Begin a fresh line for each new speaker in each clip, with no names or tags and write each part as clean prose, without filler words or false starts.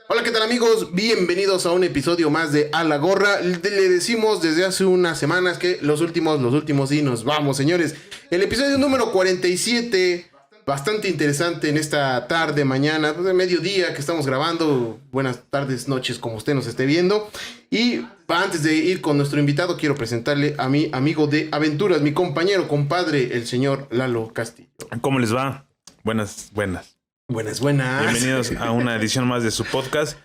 Hola, ¿qué tal amigos? Bienvenidos a un episodio más de A la Gorra. Le decimos desde hace unas semanas que los últimos y nos vamos, señores. El episodio número 47, bastante interesante en esta tarde, mañana, de mediodía que estamos grabando. Buenas tardes, noches, como usted nos esté viendo. Y antes de ir con nuestro invitado, quiero presentarle a mi amigo de aventuras, mi compañero, compadre, el señor Lalo Castillo.
¿Cómo les va? Buenas.
Buenas.
Bienvenidos a una edición más de su podcast.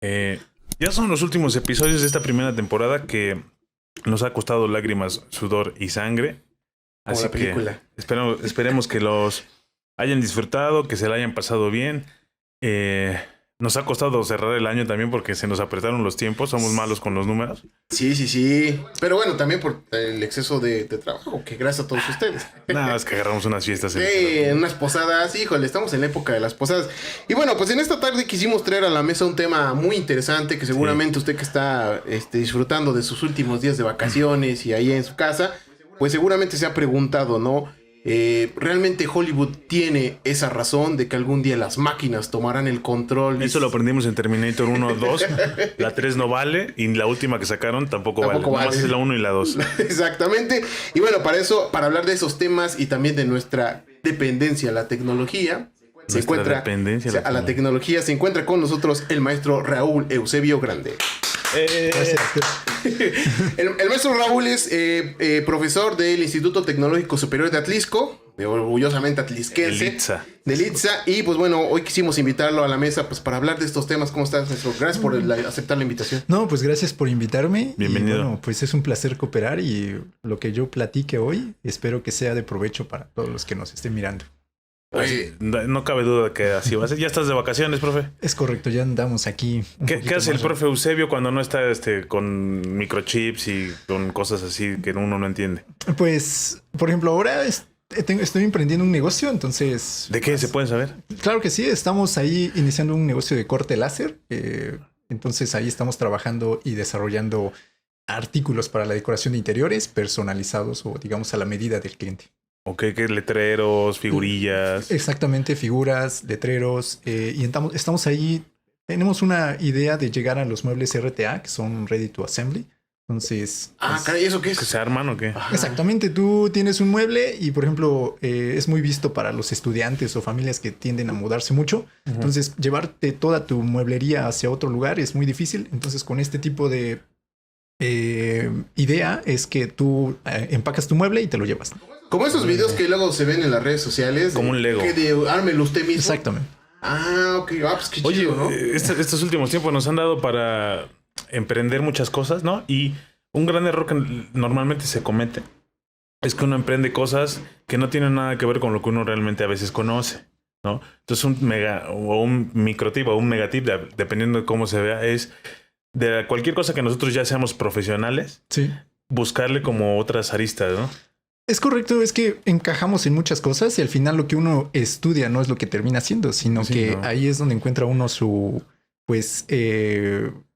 Ya son los últimos episodios de esta primera temporada que nos ha costado lágrimas, sudor y sangre.
Como
Así
la película.
que esperemos que los hayan disfrutado, que se la hayan pasado bien. Nos ha costado cerrar el año también porque se nos apretaron los tiempos. Somos malos con los números.
Sí. Pero bueno, también por el exceso de trabajo, que gracias a todos ustedes.
Nada, es que agarramos unas fiestas.
Unas posadas, híjole, estamos en la época de las posadas. Y bueno, pues en esta tarde quisimos traer a la mesa un tema muy interesante que seguramente usted que está disfrutando de sus últimos días de vacaciones y ahí en su casa, pues seguramente se ha preguntado, ¿no? ¿Realmente Hollywood tiene esa razón de que algún día las máquinas tomarán el control?
Eso lo aprendimos en Terminator 1, 2. La 3 no vale y la última que sacaron tampoco vale. Nomás es la 1 y la 2.
Exactamente. Y bueno, para hablar de esos temas y también de nuestra dependencia a la tecnología, se encuentra con nosotros el maestro Raúl Eusebio Grande. El maestro Raúl es profesor del Instituto Tecnológico Superior de Atlisco, orgullosamente atlisquense, del ITSA. Y pues bueno, hoy quisimos invitarlo a la mesa pues para hablar de estos temas. ¿Cómo estás, maestro? Gracias por aceptar la invitación.
No, pues gracias por invitarme.
Bienvenido.
Y bueno, pues es un placer cooperar y lo que yo platique hoy espero que sea de provecho para todos los que nos estén mirando.
No cabe duda que así va a ser. Ya estás de vacaciones, profe.
Es correcto, ya andamos aquí.
¿Qué hace el profe Eusebio cuando no está con microchips y con cosas así que uno no entiende?
Pues, por ejemplo, ahora estoy emprendiendo un negocio, entonces...
¿De qué se puede saber?
Claro que sí, estamos ahí iniciando un negocio de corte láser. Entonces ahí estamos trabajando y desarrollando artículos para la decoración de interiores personalizados o digamos a la medida del cliente.
Ok, ¿qué letreros, figurillas?
Exactamente, figuras, letreros. Y estamos ahí. Tenemos una idea de llegar a los muebles RTA, que son Ready to Assembly. Entonces...
caray, ¿eso qué es?
¿Que se arman o qué?
Ajá.
Exactamente, tú tienes un mueble y, por ejemplo, es muy visto para los estudiantes o familias que tienden a mudarse mucho. Uh-huh. Entonces, llevarte toda tu mueblería hacia otro lugar es muy difícil. Entonces, con este tipo de idea es que tú empacas tu mueble y te lo llevas.
Como esos videos que luego se ven en las redes sociales.
Como un Lego.
Que ármelo usted mismo.
Exactamente.
Ok. Pues qué chido, ¿no?
Estos últimos tiempos nos han dado para emprender muchas cosas, ¿no? Y un gran error que normalmente se comete es que uno emprende cosas que no tienen nada que ver con lo que uno realmente a veces conoce, ¿no? Entonces un microtip o un megatip, dependiendo de cómo se vea, es de cualquier cosa que nosotros ya seamos profesionales,
sí,
buscarle como otras aristas, ¿no?
Es correcto, es que encajamos en muchas cosas y al final lo que uno estudia no es lo que termina siendo, sino que ahí es donde encuentra uno su,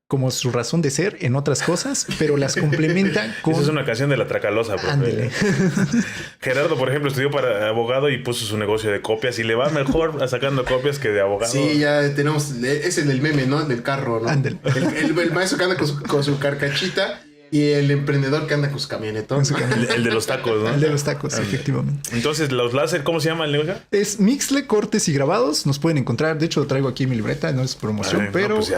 como su razón de ser en otras cosas, pero las complementa con...
Esa es una canción de La Tracalosa, profe.
Ándele.
Gerardo, por ejemplo, estudió para abogado y puso su negocio de copias y le va mejor sacando copias que de abogado.
Sí, ya tenemos... Es el del meme, ¿no? El del carro, ¿no?
Ándele.
El maestro que anda con su carcachita y el emprendedor que anda con su camionetón.
El de los tacos, ¿no?
El de los tacos, efectivamente.
Entonces, los láser, ¿cómo se llama el negocio?
Es Mixle Cortes y Grabados. Nos pueden encontrar. De hecho, traigo aquí mi libreta. No es promoción, pero...
Pues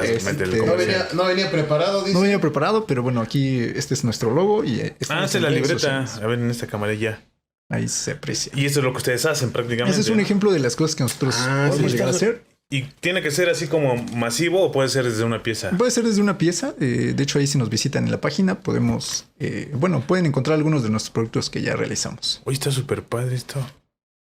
no venía preparado, dice.
No venía preparado, pero bueno, aquí este es nuestro logo. Y
esta es la libreta. A ver, en esta camarilla.
Ahí se aprecia.
Y esto es lo que ustedes hacen prácticamente.
Ese es un ejemplo de las cosas que nosotros podemos llegar a hacer.
¿Y tiene que ser así como masivo o puede ser desde una pieza?
Puede ser desde una pieza. De hecho, ahí si nos visitan en la página, podemos... pueden encontrar algunos de nuestros productos que ya realizamos.
Oye, está súper padre esto.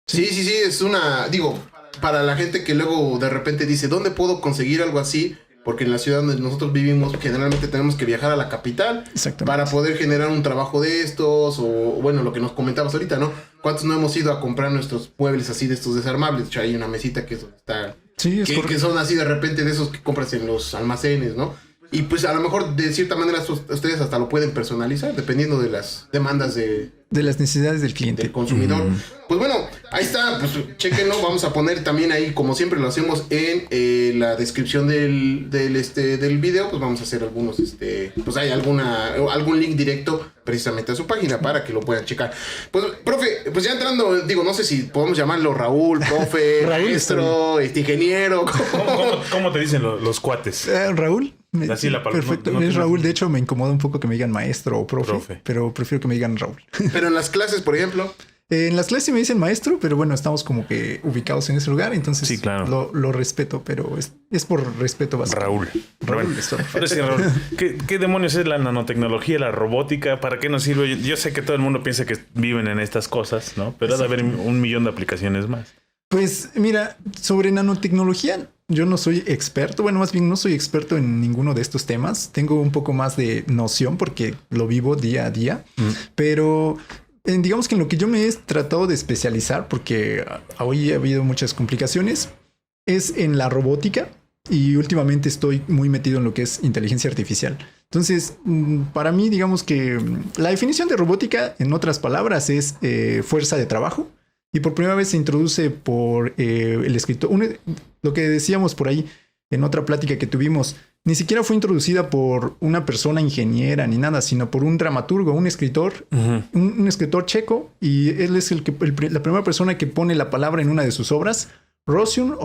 Sí. Es una... Digo, para la gente que luego de repente dice, ¿dónde puedo conseguir algo así? Porque en la ciudad donde nosotros vivimos, generalmente tenemos que viajar a la capital para poder generar un trabajo de estos. O bueno, lo que nos comentabas ahorita, ¿no? ¿Cuántos no hemos ido a comprar nuestros muebles así de estos desarmables? De hecho, hay una mesita que es donde está...
Sí, es
que son así de repente de esos que compras en los almacenes, ¿no? Y pues a lo mejor de cierta manera ustedes hasta lo pueden personalizar dependiendo de las demandas de
De las necesidades del cliente.
Del consumidor. Pues bueno, ahí está, pues chéquenlo, vamos a poner también ahí, como siempre lo hacemos en la descripción del video, pues vamos a hacer algunos, pues hay algún link directo precisamente a su página para que lo puedan checar. Pues, profe, pues ya entrando, digo, no sé si podemos llamarlo Raúl, profe, maestro, ingeniero.
¿Cómo te dicen los cuates?
Raúl.
Así la palabra.
Perfecto, es Raúl. De hecho, me incomoda un poco que me digan maestro o profe, pero prefiero que me digan Raúl.
Pero en las clases, por ejemplo.
En las clases me dicen maestro, pero bueno, estamos como que ubicados en ese lugar, entonces
sí, claro.
lo respeto, pero es por respeto básico.
Raúl.
Raúl,
bueno, ahora sí, Raúl. ¿Qué demonios es la nanotecnología, la robótica? ¿Para qué nos sirve? Yo sé que todo el mundo piensa que viven en estas cosas, ¿no? Pero ha de haber 1,000,000 de aplicaciones más.
Pues mira, sobre nanotecnología, yo no soy experto. Bueno, más bien no soy experto en ninguno de estos temas. Tengo un poco más de noción porque lo vivo día a día, pero digamos que en lo que yo me he tratado de especializar, porque hoy ha habido muchas complicaciones, es en la robótica y últimamente estoy muy metido en lo que es inteligencia artificial. Entonces, para mí, digamos que la definición de robótica, en otras palabras, es fuerza de trabajo. Y por primera vez se introduce por el escritor. Lo que decíamos por ahí en otra plática que tuvimos, ni siquiera fue introducida por una persona ingeniera ni nada, sino por un dramaturgo, un escritor, un escritor checo. Y él es la primera persona que pone la palabra en una de sus obras, Rosion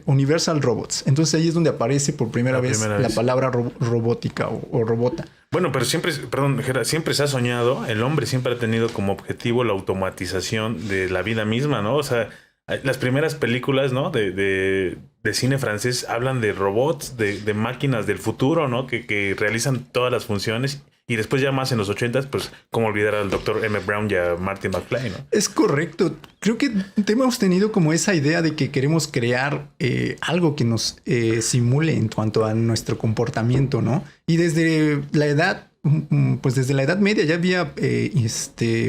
Universal Robots. Entonces ahí es donde aparece por primera vez la palabra robótica o robota.
Bueno, pero siempre se ha soñado, el hombre siempre ha tenido como objetivo la automatización de la vida misma, ¿no? O sea, las primeras películas, ¿no? de cine francés hablan de robots, de máquinas del futuro, ¿no? Que realizan todas las funciones. Y después ya más en los 80s, pues cómo olvidar al Dr. M. Brown y a Marty McFly, ¿no? Es
correcto. Creo que hemos tenido como esa idea de que queremos crear algo que nos simule en cuanto a nuestro comportamiento, ¿no? Y desde la edad, pues desde la Edad Media ya había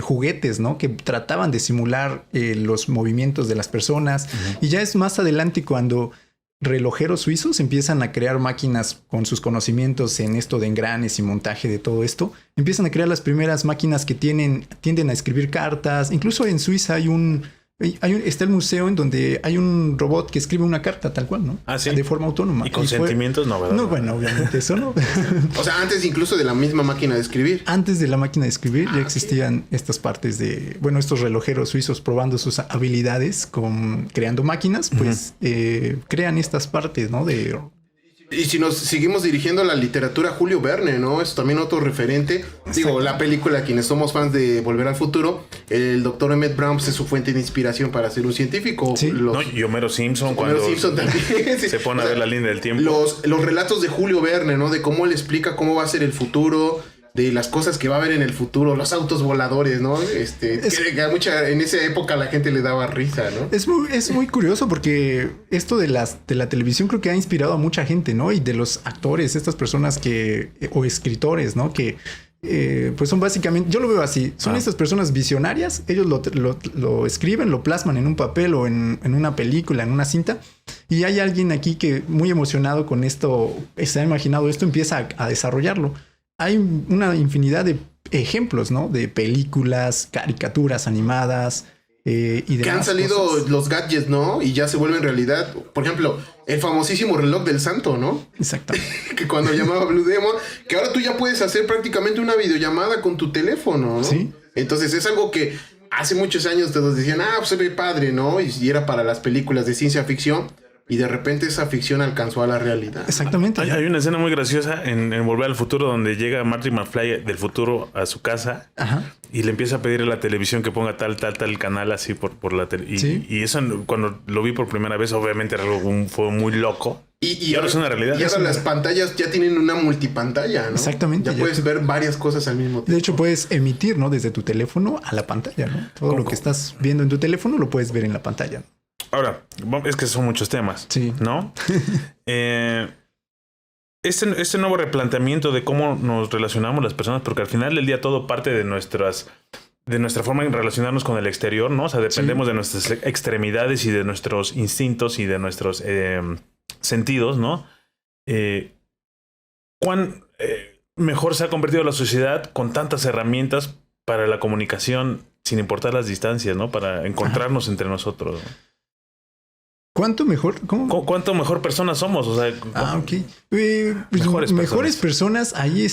juguetes, ¿no? Que trataban de simular los movimientos de las personas. Y ya es más adelante cuando relojeros suizos empiezan a crear máquinas con sus conocimientos en esto de engranes y montaje de todo esto. Empiezan a crear las primeras máquinas que tienden a escribir cartas. Incluso en Suiza está el museo en donde hay un robot que escribe una carta tal cual, ¿no?
Ah, sí.
De forma autónoma.
¿Y con sentimientos? No, ¿verdad?
No, bueno, obviamente eso no.
O sea, antes incluso de la misma máquina de escribir.
Antes de la máquina de escribir ya existían estas partes de, bueno, estos relojeros suizos probando sus habilidades creando máquinas, pues crean estas partes, ¿no?
Y si nos seguimos dirigiendo a la literatura, Julio Verne, ¿no? Es también otro referente. Digo, la película, quienes somos fans de Volver al Futuro, el Dr. Emmett Brown es su fuente de inspiración para ser un científico.
Sí.
Y Homero Simpson cuando
también
se pone a ver la línea del tiempo.
Los relatos de Julio Verne, ¿no? De cómo él explica cómo va a ser el futuro, de las cosas que va a haber en el futuro, los autos voladores, ¿no? Que en esa época la gente le daba risa, ¿no?
Es muy curioso porque esto de la televisión creo que ha inspirado a mucha gente, ¿no? Y de los actores, estas personas o escritores, ¿no? Que pues son básicamente, yo lo veo así, son estas personas visionarias, ellos lo escriben, lo plasman en un papel o en una película, en una cinta, y hay alguien aquí que muy emocionado con esto, se ha imaginado esto, empieza a desarrollarlo. Hay una infinidad de ejemplos, ¿no? De películas, caricaturas animadas y demás
que han salido
cosas.
Los gadgets, ¿no? Y ya se vuelven realidad. Por ejemplo, el famosísimo reloj del santo, ¿no?
Exacto.
Que cuando llamaba Blue Demon, que ahora tú ya puedes hacer prácticamente una videollamada con tu teléfono, ¿no?
Sí.
Entonces es algo que hace muchos años todos decían, pues se ve padre, ¿no? Y era para las películas de ciencia ficción. Y de repente esa ficción alcanzó a la realidad.
Exactamente.
Hay una escena muy graciosa en Volver al Futuro donde llega Marty McFly del futuro a su casa. Ajá. Y le empieza a pedir a la televisión que ponga tal canal así por la tele. Y eso cuando lo vi por primera vez, obviamente fue muy loco. Y ahora es una realidad.
Y ahora las pantallas ya tienen una multipantalla, ¿no?
Exactamente.
Ya puedes ver varias cosas al mismo tiempo.
De hecho, puedes emitir, ¿no? Desde tu teléfono a la pantalla, ¿no? Todo lo que estás viendo en tu teléfono lo puedes ver en la pantalla.
Ahora, es que son muchos temas,
sí,
¿no? Este nuevo replanteamiento de cómo nos relacionamos las personas, porque al final del día todo parte de nuestra forma de relacionarnos con el exterior, ¿no? O sea, dependemos de nuestras extremidades y de nuestros instintos y de nuestros sentidos, ¿no? ¿Cuán mejor se ha convertido la sociedad con tantas herramientas para la comunicación sin importar las distancias, ¿no? Para encontrarnos entre nosotros, ¿no?
¿Cuánto mejor? ¿Cómo?
¿Cuánto mejor personas somos? O sea,
Ok. Mejores personas, ahí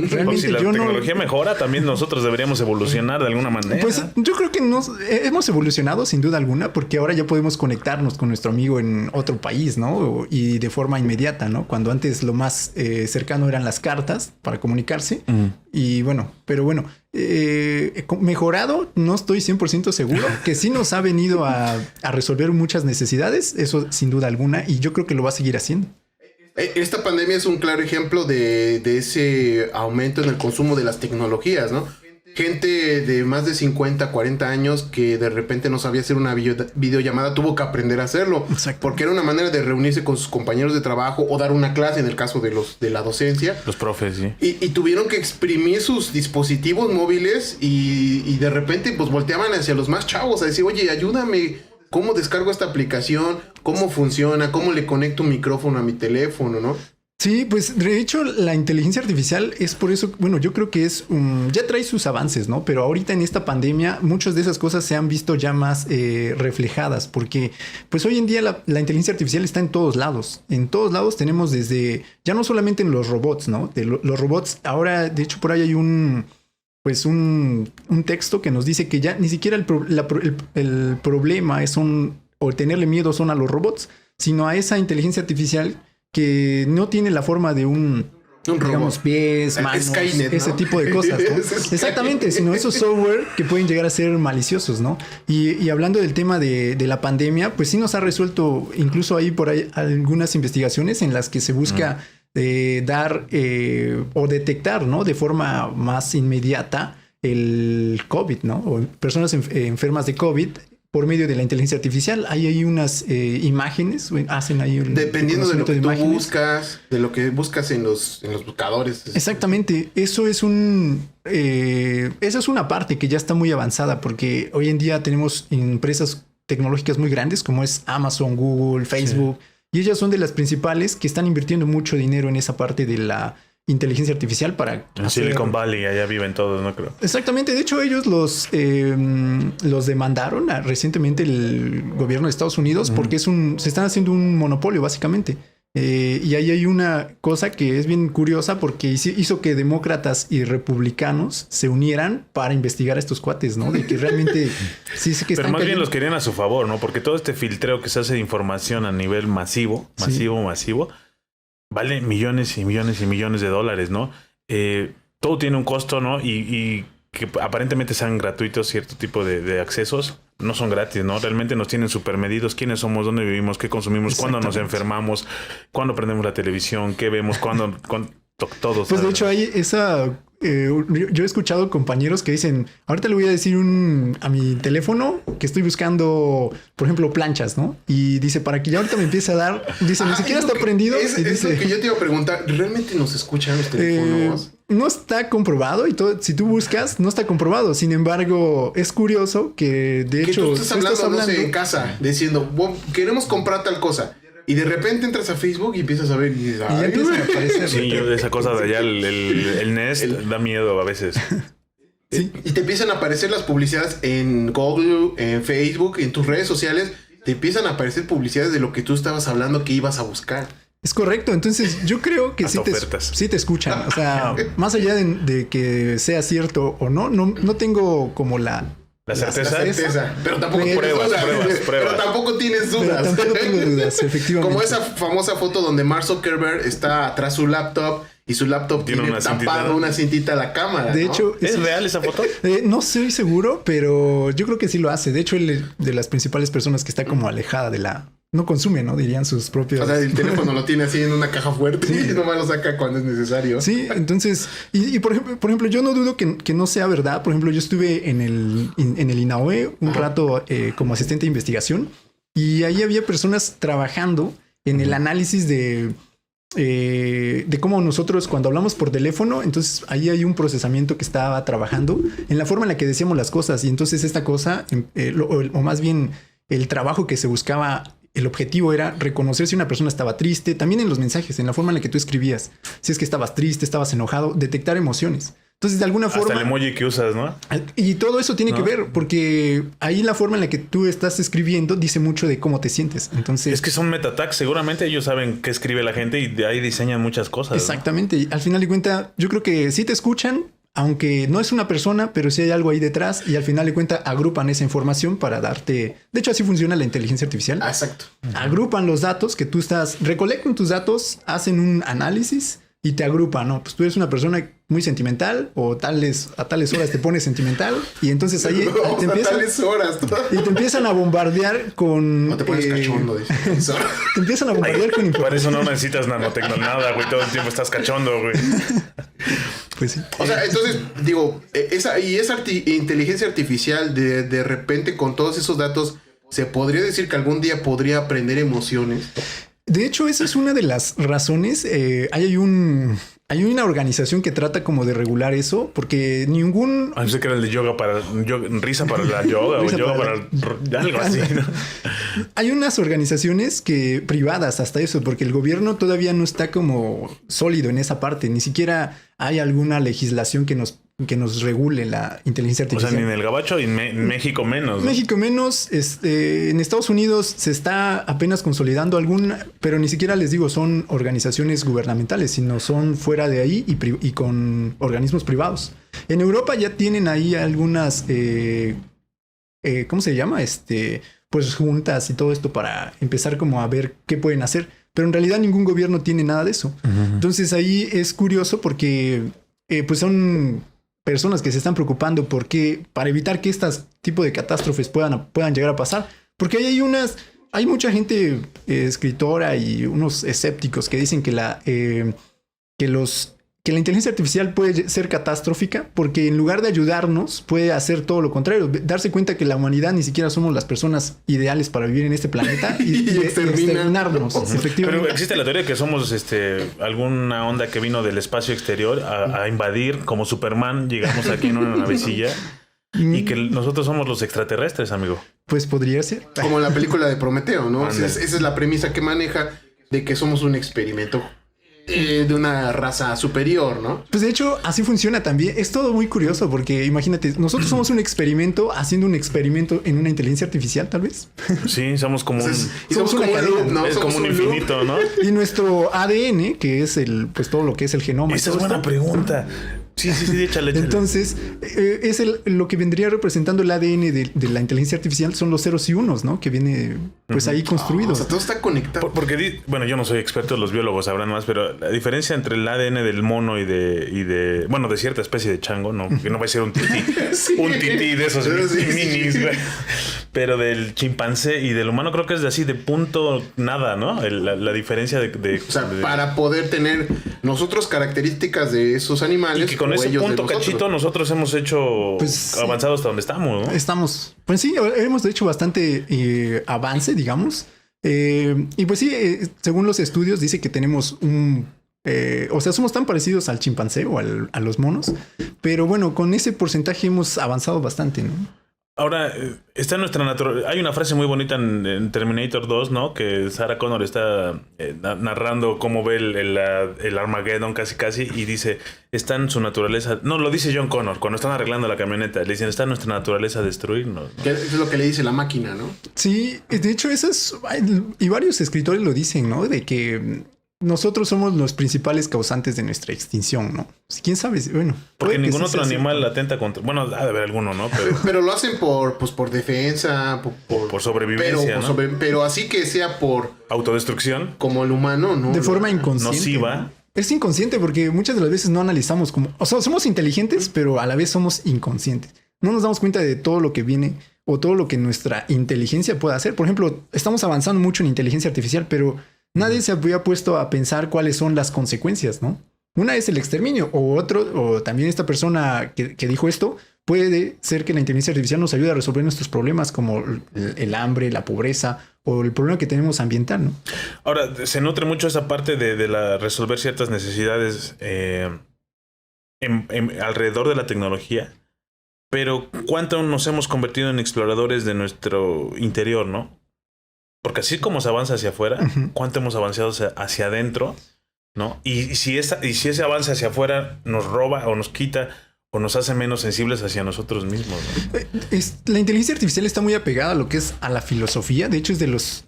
realmente
si la
yo
tecnología mejora, también nosotros deberíamos evolucionar de alguna manera.
Pues yo creo que hemos evolucionado sin duda alguna, porque ahora ya podemos conectarnos con nuestro amigo en otro país, ¿no? Y de forma inmediata, ¿no? Cuando antes lo más cercano eran las cartas para comunicarse. Y bueno, pero bueno, mejorado, no estoy 100% seguro, que sí nos ha venido a resolver muchas necesidades, eso sin duda alguna, y yo creo que lo va a seguir haciendo.
Esta pandemia es un claro ejemplo de ese aumento en el consumo de las tecnologías, ¿no? Gente de más de 50, 40 años que de repente no sabía hacer una videollamada, tuvo que aprender a hacerlo.
Exacto.
Porque era una manera de reunirse con sus compañeros de trabajo o dar una clase en el caso de la docencia.
Los profes, sí.
Y tuvieron que exprimir sus dispositivos móviles y de repente pues volteaban hacia los más chavos a decir, oye, ayúdame, ¿cómo descargo esta aplicación? ¿Cómo funciona? ¿Cómo le conecto un micrófono a mi teléfono, no?
Sí, pues de hecho la inteligencia artificial es por eso, bueno, yo creo que ya trae sus avances, ¿no? Pero ahorita en esta pandemia muchas de esas cosas se han visto ya más reflejadas, porque pues hoy en día la inteligencia artificial está en todos lados. En todos lados tenemos ya no solamente en los robots, ¿no? Los robots, ahora de hecho por ahí hay un texto que nos dice que ya ni siquiera el problema o tenerle miedo son a los robots, sino a esa inteligencia artificial que no tiene la forma de digamos, pies, manos,
Skynet, ¿no?
ese tipo de cosas, ¿no? Exactamente, sino esos software que pueden llegar a ser maliciosos, ¿no? Y hablando del tema de la pandemia, pues sí nos ha resuelto, incluso hay por ahí algunas investigaciones en las que se busca dar o detectar, ¿no? De forma más inmediata el COVID, ¿no? O personas enfermas de COVID por medio de la inteligencia artificial. Hay unas imágenes, hacen ahí
dependiendo de lo que tú buscas, de lo que buscas en los buscadores.
Exactamente. Eso es esa es una parte que ya está muy avanzada, porque hoy en día tenemos empresas tecnológicas muy grandes como es Amazon, Google, Facebook, y ellas son de las principales que están invirtiendo mucho dinero en esa parte de la inteligencia artificial para...
En Silicon Valley, allá viven todos, ¿no? Creo.
Exactamente. De hecho, ellos los demandaron recientemente el gobierno de Estados Unidos porque se están haciendo un monopolio, básicamente. Y ahí hay una cosa que es bien curiosa porque hizo que demócratas y republicanos se unieran para investigar a estos cuates, ¿no? De que realmente sí que
pero más bien los querían a su favor, ¿no? Porque todo este filtreo que se hace de información a nivel masivo, vale millones y millones y millones de dólares, ¿no? Todo tiene un costo, ¿no? Y que aparentemente sean gratuitos cierto tipo de accesos, no son gratis, ¿no? Realmente nos tienen supermedidos quiénes somos, dónde vivimos, qué consumimos, cuándo nos enfermamos, cuándo prendemos la televisión, qué vemos, cuándo todo.
Pues de hecho hay esa... yo he escuchado compañeros que dicen, ahorita le voy a decir a mi teléfono que estoy buscando, por ejemplo, planchas, ¿no? Y dice, para que ya ahorita me empiece a dar, dice, ni siquiera está prendido.
Es lo que yo te iba a preguntar, ¿realmente nos escuchan los teléfonos?
No está comprobado y todo, si tú buscas, no está comprobado. Sin embargo, es curioso que de hecho...
tú estás hablando, no sé, en casa, diciendo, queremos comprar tal cosa. Y de repente entras a Facebook y empiezas a ver y dices,
ya empiezan a aparecer.
Sí, esa cosa de allá, el Nest, da miedo a veces.
Sí. Y te empiezan a aparecer las publicidades en Google, en Facebook, en tus redes sociales. Te empiezan a aparecer publicidades de lo que tú estabas hablando que ibas a buscar.
Es correcto. Entonces yo creo que sí te escuchan. O sea, más allá de que sea cierto o no tengo como la
certeza. Pero tampoco pruebas. Pero tampoco tienes dudas.
Pero tampoco tengo dudas, efectivamente.
Como esa famosa foto donde Mark Zuckerberg está atrás su laptop y su laptop tiene tapado una cintita a la cámara.
De hecho,
¿es real esa foto?
No estoy seguro, pero yo creo que sí lo hace. De hecho, él de las principales personas que está como alejada de la... No consume, ¿no? Dirían sus propios... O
sea, el teléfono lo tiene así en una caja fuerte y nomás lo saca cuando es necesario.
Sí, entonces... Y por ejemplo, yo no dudo que no sea verdad. Por ejemplo, yo estuve en el INAOE un rato como asistente de investigación y ahí había personas trabajando en el análisis de cómo nosotros cuando hablamos por teléfono, entonces ahí hay un procesamiento que estaba trabajando en la forma en la que decíamos las cosas. Y entonces esta cosa, o más bien el trabajo que se buscaba... El objetivo era reconocer si una persona estaba triste, también en los mensajes, en la forma en la que tú escribías. Si es que estabas triste, estabas enojado, detectar emociones. Entonces, de alguna forma...
Hasta el emoji que usas, ¿no?
Y todo eso tiene
¿No?
que ver, porque ahí la forma en la que tú estás escribiendo dice mucho de cómo te sientes. Entonces...
Es que son meta-tags. Seguramente ellos saben qué escribe la gente y de ahí diseñan muchas cosas.
Exactamente. Y al final de cuentas, yo creo que sí te escuchan, aunque no es una persona, pero sí hay algo ahí detrás y al final de cuentas agrupan esa información para darte... De hecho, así funciona la inteligencia artificial.
Ah, exacto.
Agrupan los datos que tú estás... Recolectan tus datos, hacen un análisis y te agrupan, ¿no? Pues tú eres una persona muy sentimental o a tales horas te pones sentimental y entonces ahí te empiezan...
A tales horas.
Y te empiezan a bombardear con...
No te pones cachondo, dice.
Te empiezan a bombardear con información.
Para eso no necesitas nanotecnología, nada, güey. Todo el tiempo estás cachondo, güey.
Pues sí.
O sea, entonces, digo, esa inteligencia artificial de repente con todos esos datos, ¿se podría decir que algún día podría aprender emociones?
De hecho, esa es una de las razones. Hay una organización que trata como de regular eso, porque ningún...
Ah, sé que era el de yoga para... risa para la yoga o yoga para algo así, ¿no?
Hay unas organizaciones privadas hasta eso, porque el gobierno todavía no está como sólido en esa parte. Ni siquiera hay alguna legislación que nos regule la inteligencia
O
artificial.
sea, ni en el gabacho y en México menos, ¿no?
México menos, en Estados Unidos se está apenas consolidando pero ni siquiera les digo son organizaciones gubernamentales, sino son fuera de ahí y con organismos privados. En Europa ya tienen ahí algunas, ¿cómo se llama? Pues juntas y todo esto para empezar como a ver qué pueden hacer. Pero en realidad ningún gobierno tiene nada de eso. Uh-huh. Entonces ahí es curioso porque pues son personas que se están preocupando para evitar que estas tipo de catástrofes puedan llegar a pasar. Porque hay mucha gente escritora y unos escépticos que dicen que la inteligencia artificial puede ser catastrófica porque en lugar de ayudarnos puede hacer todo lo contrario, darse cuenta que la humanidad ni siquiera somos las personas ideales para vivir en este planeta y exterminarnos. Efectivamente.
Pero existe la teoría de que somos alguna onda que vino del espacio exterior a invadir como Superman, llegamos aquí en una navecilla y que nosotros somos los extraterrestres, amigo.
Pues podría ser.
Como en la película de Prometeo, ¿no? Esa es la premisa que maneja de que somos un experimento de una raza superior, ¿no?
Pues de hecho, así funciona también. Es todo muy curioso porque imagínate, nosotros somos un experimento haciendo un experimento en una inteligencia artificial, tal vez.
Sí, somos como
somos como un loop, ¿no?
Es como un infinito, ¿no?
Y nuestro ADN, que es pues todo lo que es el genoma.
Esa es buena pregunta. Sí, échale.
Entonces, es lo que vendría representando el ADN de la inteligencia artificial son los ceros y unos, ¿no? Que viene pues ahí construido.
O sea, todo está conectado.
Porque, bueno, yo no soy experto, los biólogos sabrán más, pero la diferencia entre el ADN del mono y de bueno, de cierta especie de chango, no, que no va a ser un tití, sí. Un tití de esos minis, güey. Pero del chimpancé y del humano creo que es de así, de punto nada, ¿no? La diferencia de
o sea, para poder tener nosotros características de esos animales.
Y que con ese punto cachito nosotros hemos hecho avanzado hasta donde estamos, ¿no?
Estamos. Pues sí, hemos hecho bastante avance, digamos. Y pues sí, según los estudios dice que tenemos o sea, somos tan parecidos al chimpancé o a los monos. Pero bueno, con ese porcentaje hemos avanzado bastante, ¿no?
Ahora, está nuestra naturaleza. Hay una frase muy bonita en Terminator 2, ¿no? Que Sarah Connor está narrando cómo ve el Armageddon casi y dice, está en su naturaleza. No, lo dice John Connor cuando están arreglando la camioneta. Le dicen, está en nuestra naturaleza destruirnos, ¿no?
Que es lo que le dice la máquina, ¿no?
Sí, de hecho, y varios escritores lo dicen, ¿no? De que nosotros somos los principales causantes de nuestra extinción, ¿no? ¿Quién sabe? Bueno,
porque ningún otro animal atenta contra... Bueno, ha de haber alguno, ¿no?
Pero lo hacen por defensa, por
sobrevivencia,
pero así que sea por...
autodestrucción.
Como el humano, ¿no?
De forma inconsciente.
Nociva.
Es inconsciente porque muchas de las veces no analizamos como... O sea, somos inteligentes, pero a la vez somos inconscientes. No nos damos cuenta de todo lo que viene o todo lo que nuestra inteligencia puede hacer. Por ejemplo, estamos avanzando mucho en inteligencia artificial, pero... Nadie se había puesto a pensar cuáles son las consecuencias, ¿no? Una es el exterminio o también esta persona que dijo esto, puede ser que la inteligencia artificial nos ayude a resolver nuestros problemas como el hambre, la pobreza o el problema que tenemos ambiental, ¿no?
Ahora, se nutre mucho esa parte de la resolver ciertas necesidades alrededor de la tecnología, pero ¿cuánto nos hemos convertido en exploradores de nuestro interior, no? Porque así como se avanza hacia afuera, ¿cuánto hemos avanzado hacia adentro? ¿No? Y si ese avance hacia afuera nos roba o nos quita o nos hace menos sensibles hacia nosotros mismos, ¿no?
La inteligencia artificial está muy apegada a lo que es a la filosofía. De hecho, es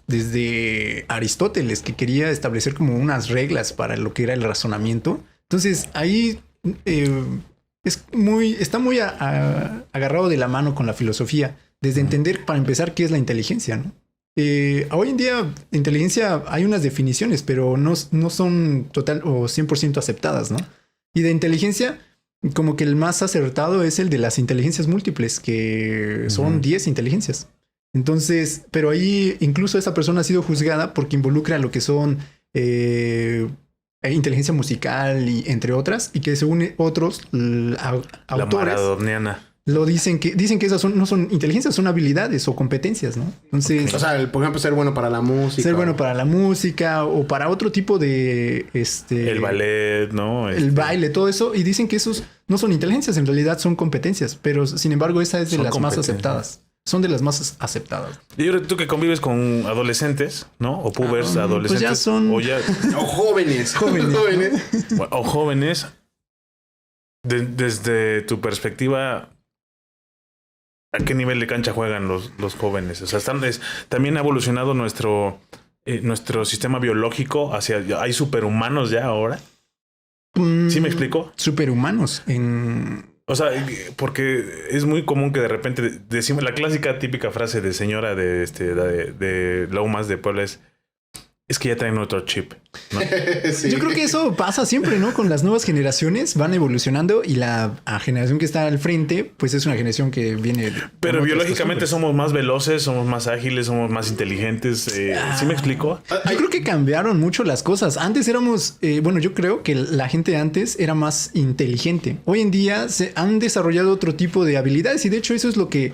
desde Aristóteles, que quería establecer como unas reglas para lo que era el razonamiento. Entonces, ahí está muy agarrado de la mano con la filosofía, desde entender, para empezar, qué es la inteligencia, ¿no? Hoy en día, inteligencia, hay unas definiciones, pero no son total o 100% aceptadas, ¿no? Y de inteligencia, como que el más acertado es el de las inteligencias múltiples, que son 10 inteligencias. Entonces, pero ahí incluso esa persona ha sido juzgada porque involucra lo que son inteligencia musical y entre otras, y que según otros autores dicen que esas no son inteligencias, son habilidades o competencias, ¿no? Entonces,
okay. O sea, por ejemplo, ser bueno para la música.
Ser bueno para la música o para otro tipo de
el ballet, ¿no?
El baile, todo eso. Y dicen que esos no son inteligencias, en realidad son competencias. Pero sin embargo, esa es de las más aceptadas. Son de las más aceptadas.
Y yo creo que tú que convives con adolescentes, ¿no? O pubers, adolescentes.
Pues ya son...
O jóvenes.
O jóvenes. Desde tu perspectiva, ¿a qué nivel de cancha juegan los jóvenes? O sea, también ha evolucionado nuestro sistema biológico hacia... ¿Hay superhumanos ya ahora? ¿Sí me explico?
Superhumanos
O sea, porque es muy común que de repente decimos la clásica típica frase de señora de Lomas de Puebla es que ya traen otro chip, ¿no?
Sí. Yo creo que eso pasa siempre, ¿no? Con las nuevas generaciones van evolucionando y la generación que está al frente, pues es una generación que viene...
Pero biológicamente somos más veloces, somos más ágiles, somos más inteligentes. ¿Sí me explico?
Yo creo que cambiaron mucho las cosas. Antes éramos... yo creo que la gente antes era más inteligente. Hoy en día se han desarrollado otro tipo de habilidades y de hecho eso es lo que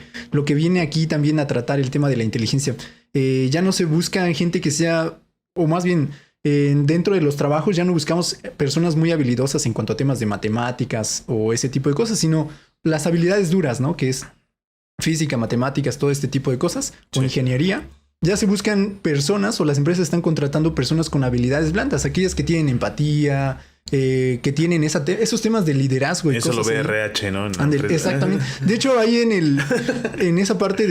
viene aquí también a tratar el tema de la inteligencia. Ya no se busca gente que sea... O más bien, dentro de los trabajos ya no buscamos personas muy habilidosas en cuanto a temas de matemáticas o ese tipo de cosas, sino las habilidades duras, ¿no? Que es física, matemáticas, todo este tipo de cosas, o ingeniería. Ya se buscan personas o las empresas están contratando personas con habilidades blandas, aquellas que tienen empatía, que tienen esos temas de liderazgo. Y
eso
cosas
lo ve RH, ¿no?
Exactamente. De hecho, ahí en esa parte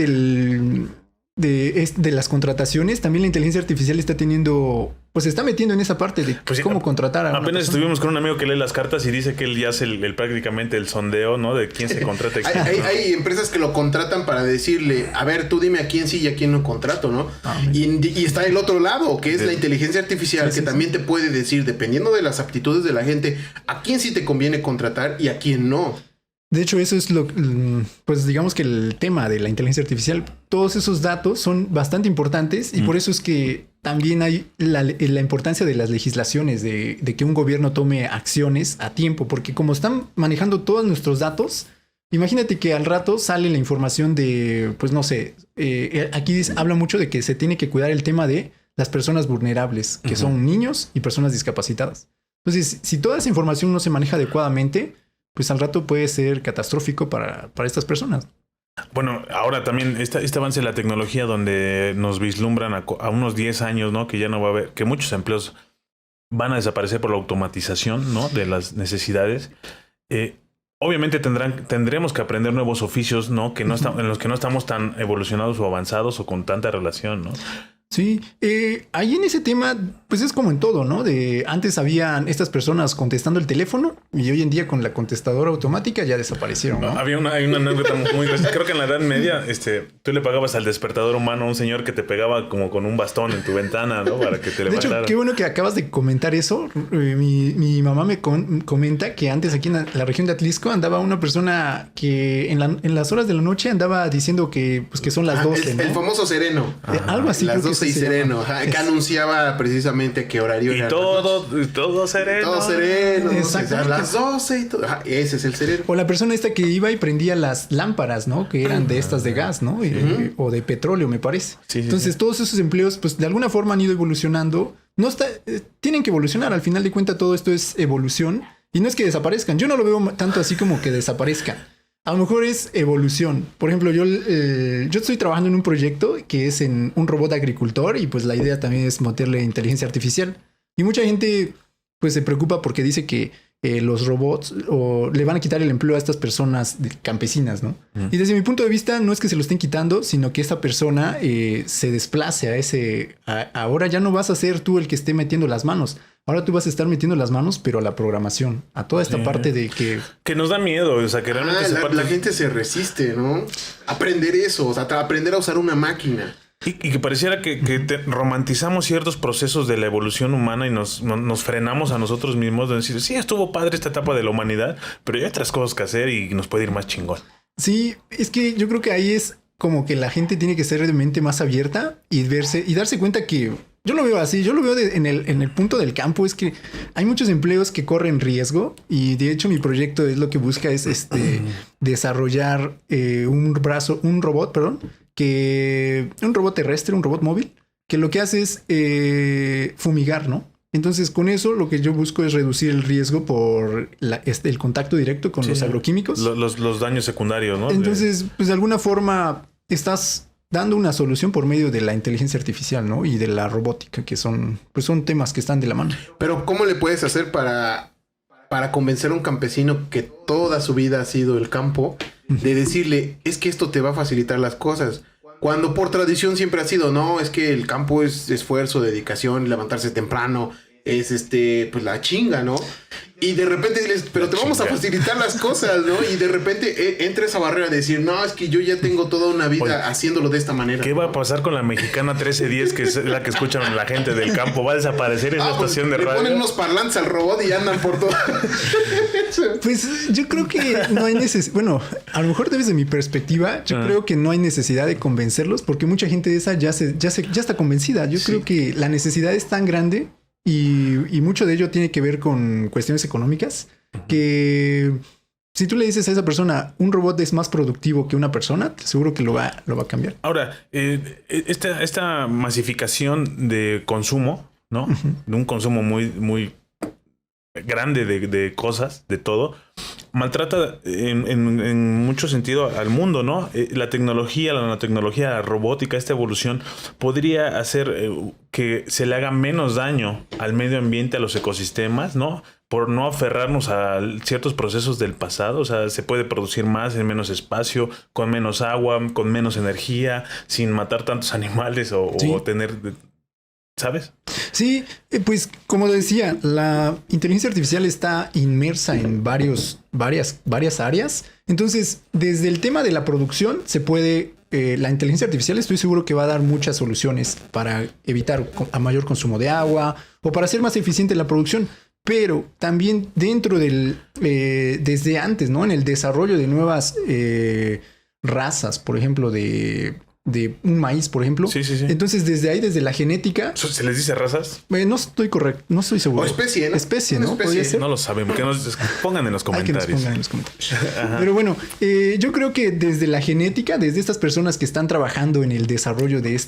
de las contrataciones, también la inteligencia artificial está teniendo, pues se está metiendo en esa parte de cómo contratar a
apenas estuvimos con un amigo que lee las cartas y dice que él ya hace prácticamente el sondeo, ¿no? De quién se contrata.
hay empresas que lo contratan para decirle, a ver, tú dime a quién sí y a quién no contrato, ¿no? Y está el otro lado, que es la inteligencia artificial, que también te puede decir, dependiendo de las aptitudes de la gente, a quién sí te conviene contratar y a quién no.
De hecho, eso es pues digamos que el tema de la inteligencia artificial, todos esos datos son bastante importantes y por eso es que también hay la importancia de las legislaciones, de que un gobierno tome acciones a tiempo, porque como están manejando todos nuestros datos, imagínate que al rato sale la información de, pues no sé, aquí habla mucho de que se tiene que cuidar el tema de las personas vulnerables, que son niños y personas discapacitadas. Entonces, si toda esa información no se maneja adecuadamente, pues al rato puede ser catastrófico para estas personas.
Bueno, ahora también este avance de la tecnología donde nos vislumbran a unos 10 años, ¿no? Que ya no va a haber, que muchos empleos van a desaparecer por la automatización, ¿no? De las necesidades. Obviamente tendremos que aprender nuevos oficios, ¿no? Que no en los que no estamos tan evolucionados o avanzados o con tanta relación, ¿no?
Sí, ahí en ese tema, pues es como en todo, ¿no? Antes habían estas personas contestando el teléfono y hoy en día con la contestadora automática ya desaparecieron, ¿no?
Hay una anécdota muy graciosa. Creo que en la Edad Media, tú le pagabas al despertador humano a un señor que te pegaba como con un bastón en tu ventana, ¿no? Para que te levantara.
De hecho, qué bueno que acabas de comentar eso. Mi mamá me comenta que antes aquí en la región de Atlisco andaba una persona que en las horas de la noche andaba diciendo que son las 12, ¿no?
El famoso sereno.
Algo así.
Las 12 y sereno, que anunciaba precisamente qué horario era.
Y todo sereno.
Todo sereno.
Exactamente.
Las 12 y todo. Ese es el sereno.
O la persona esta que iba y prendía las lámparas, ¿no? Que eran de estas de gas, ¿no? O de petróleo, me parece. Entonces, todos esos empleos, pues de alguna forma han ido evolucionando. Tienen que evolucionar. Al final de cuentas, todo esto es evolución. Y no es que desaparezcan. Yo no lo veo tanto así como que desaparezcan. A lo mejor es evolución. Por ejemplo, yo estoy trabajando en un proyecto que es en un robot agricultor y pues la idea también es meterle inteligencia artificial. Y mucha gente pues se preocupa porque dice que los robots o le van a quitar el empleo a estas personas campesinas, ¿no? Y desde mi punto de vista no es que se lo estén quitando, sino que esta persona se desplace a ese... ahora ya no vas a ser tú el que esté metiendo las manos. Ahora tú vas a estar metiendo las manos, pero a la programación, a toda esta parte de que...
Que nos da miedo, o sea, que realmente
la gente se resiste, ¿no? Aprender eso, o sea, aprender a usar una máquina.
Y que pareciera que romantizamos ciertos procesos de la evolución humana y nos frenamos a nosotros mismos de decir, sí, estuvo padre esta etapa de la humanidad, pero hay otras cosas que hacer y nos puede ir más chingón.
Sí, es que yo creo que ahí es como que la gente tiene que ser de mente más abierta y verse y darse cuenta que... Yo lo veo así, yo lo veo en el punto del campo, es que hay muchos empleos que corren riesgo y de hecho mi proyecto es lo que busca es desarrollar un robot terrestre, un robot móvil, que lo que hace es fumigar, ¿no? Entonces con eso lo que yo busco es reducir el riesgo por el contacto directo con los agroquímicos.
Los daños secundarios, ¿no?
Entonces, pues de alguna forma estás dando una solución por medio de la inteligencia artificial, ¿no? Y de la robótica, que son temas que están de la mano.
Pero ¿cómo le puedes hacer para convencer a un campesino que toda su vida ha sido el campo de decirle, es que esto te va a facilitar las cosas? Cuando por tradición siempre ha sido, no, es que el campo es esfuerzo, dedicación, levantarse temprano, es pues la chinga, ¿no? Y de repente diles, pero te vamos a facilitar las cosas, ¿no? Y de repente entra esa barrera de decir, no, es que yo ya tengo toda una vida haciéndolo de esta manera.
¿Qué va a pasar con la mexicana 1310, que es la que escuchan la gente del campo? ¿Va a desaparecer en la estación de radio?
Le ponen unos parlantes al robot y andan por todo.
Pues yo creo que no hay necesidad. Bueno, a lo mejor desde mi perspectiva, yo creo que no hay necesidad de convencerlos porque mucha gente de esa ya está convencida. Yo creo que la necesidad es tan grande. Y mucho de ello tiene que ver con cuestiones económicas, que si tú le dices a esa persona, un robot es más productivo que una persona, seguro que lo va a cambiar.
Ahora, esta masificación de consumo, ¿no? De un consumo muy, muy grande de cosas, de todo, maltrata en mucho sentido al mundo, ¿no? La tecnología, la nanotecnología, la robótica, esta evolución podría hacer que se le haga menos daño al medio ambiente, a los ecosistemas, ¿no? Por no aferrarnos a ciertos procesos del pasado. O sea, se puede producir más en menos espacio, con menos agua, con menos energía, sin matar tantos animales o tener... ¿Sabes?
Sí, pues como decía, la inteligencia artificial está inmersa en varias áreas. Entonces, desde el tema de la producción se puede... la inteligencia artificial estoy seguro que va a dar muchas soluciones para evitar a mayor consumo de agua o para hacer más eficiente la producción. Pero también dentro desde antes, ¿no? En el desarrollo de nuevas razas, por ejemplo, de un maíz, por ejemplo.
Sí.
Entonces, desde ahí, desde la genética...
¿Se les dice razas?
No estoy correcto, no estoy seguro.
O especie, ¿no?
Especie, ¿no?
¿Podría
ser?
No lo sabemos, que nos pongan en los comentarios.
Que nos pongan en los comentarios. Pero bueno, yo creo que desde la genética, desde estas personas que están trabajando en el desarrollo de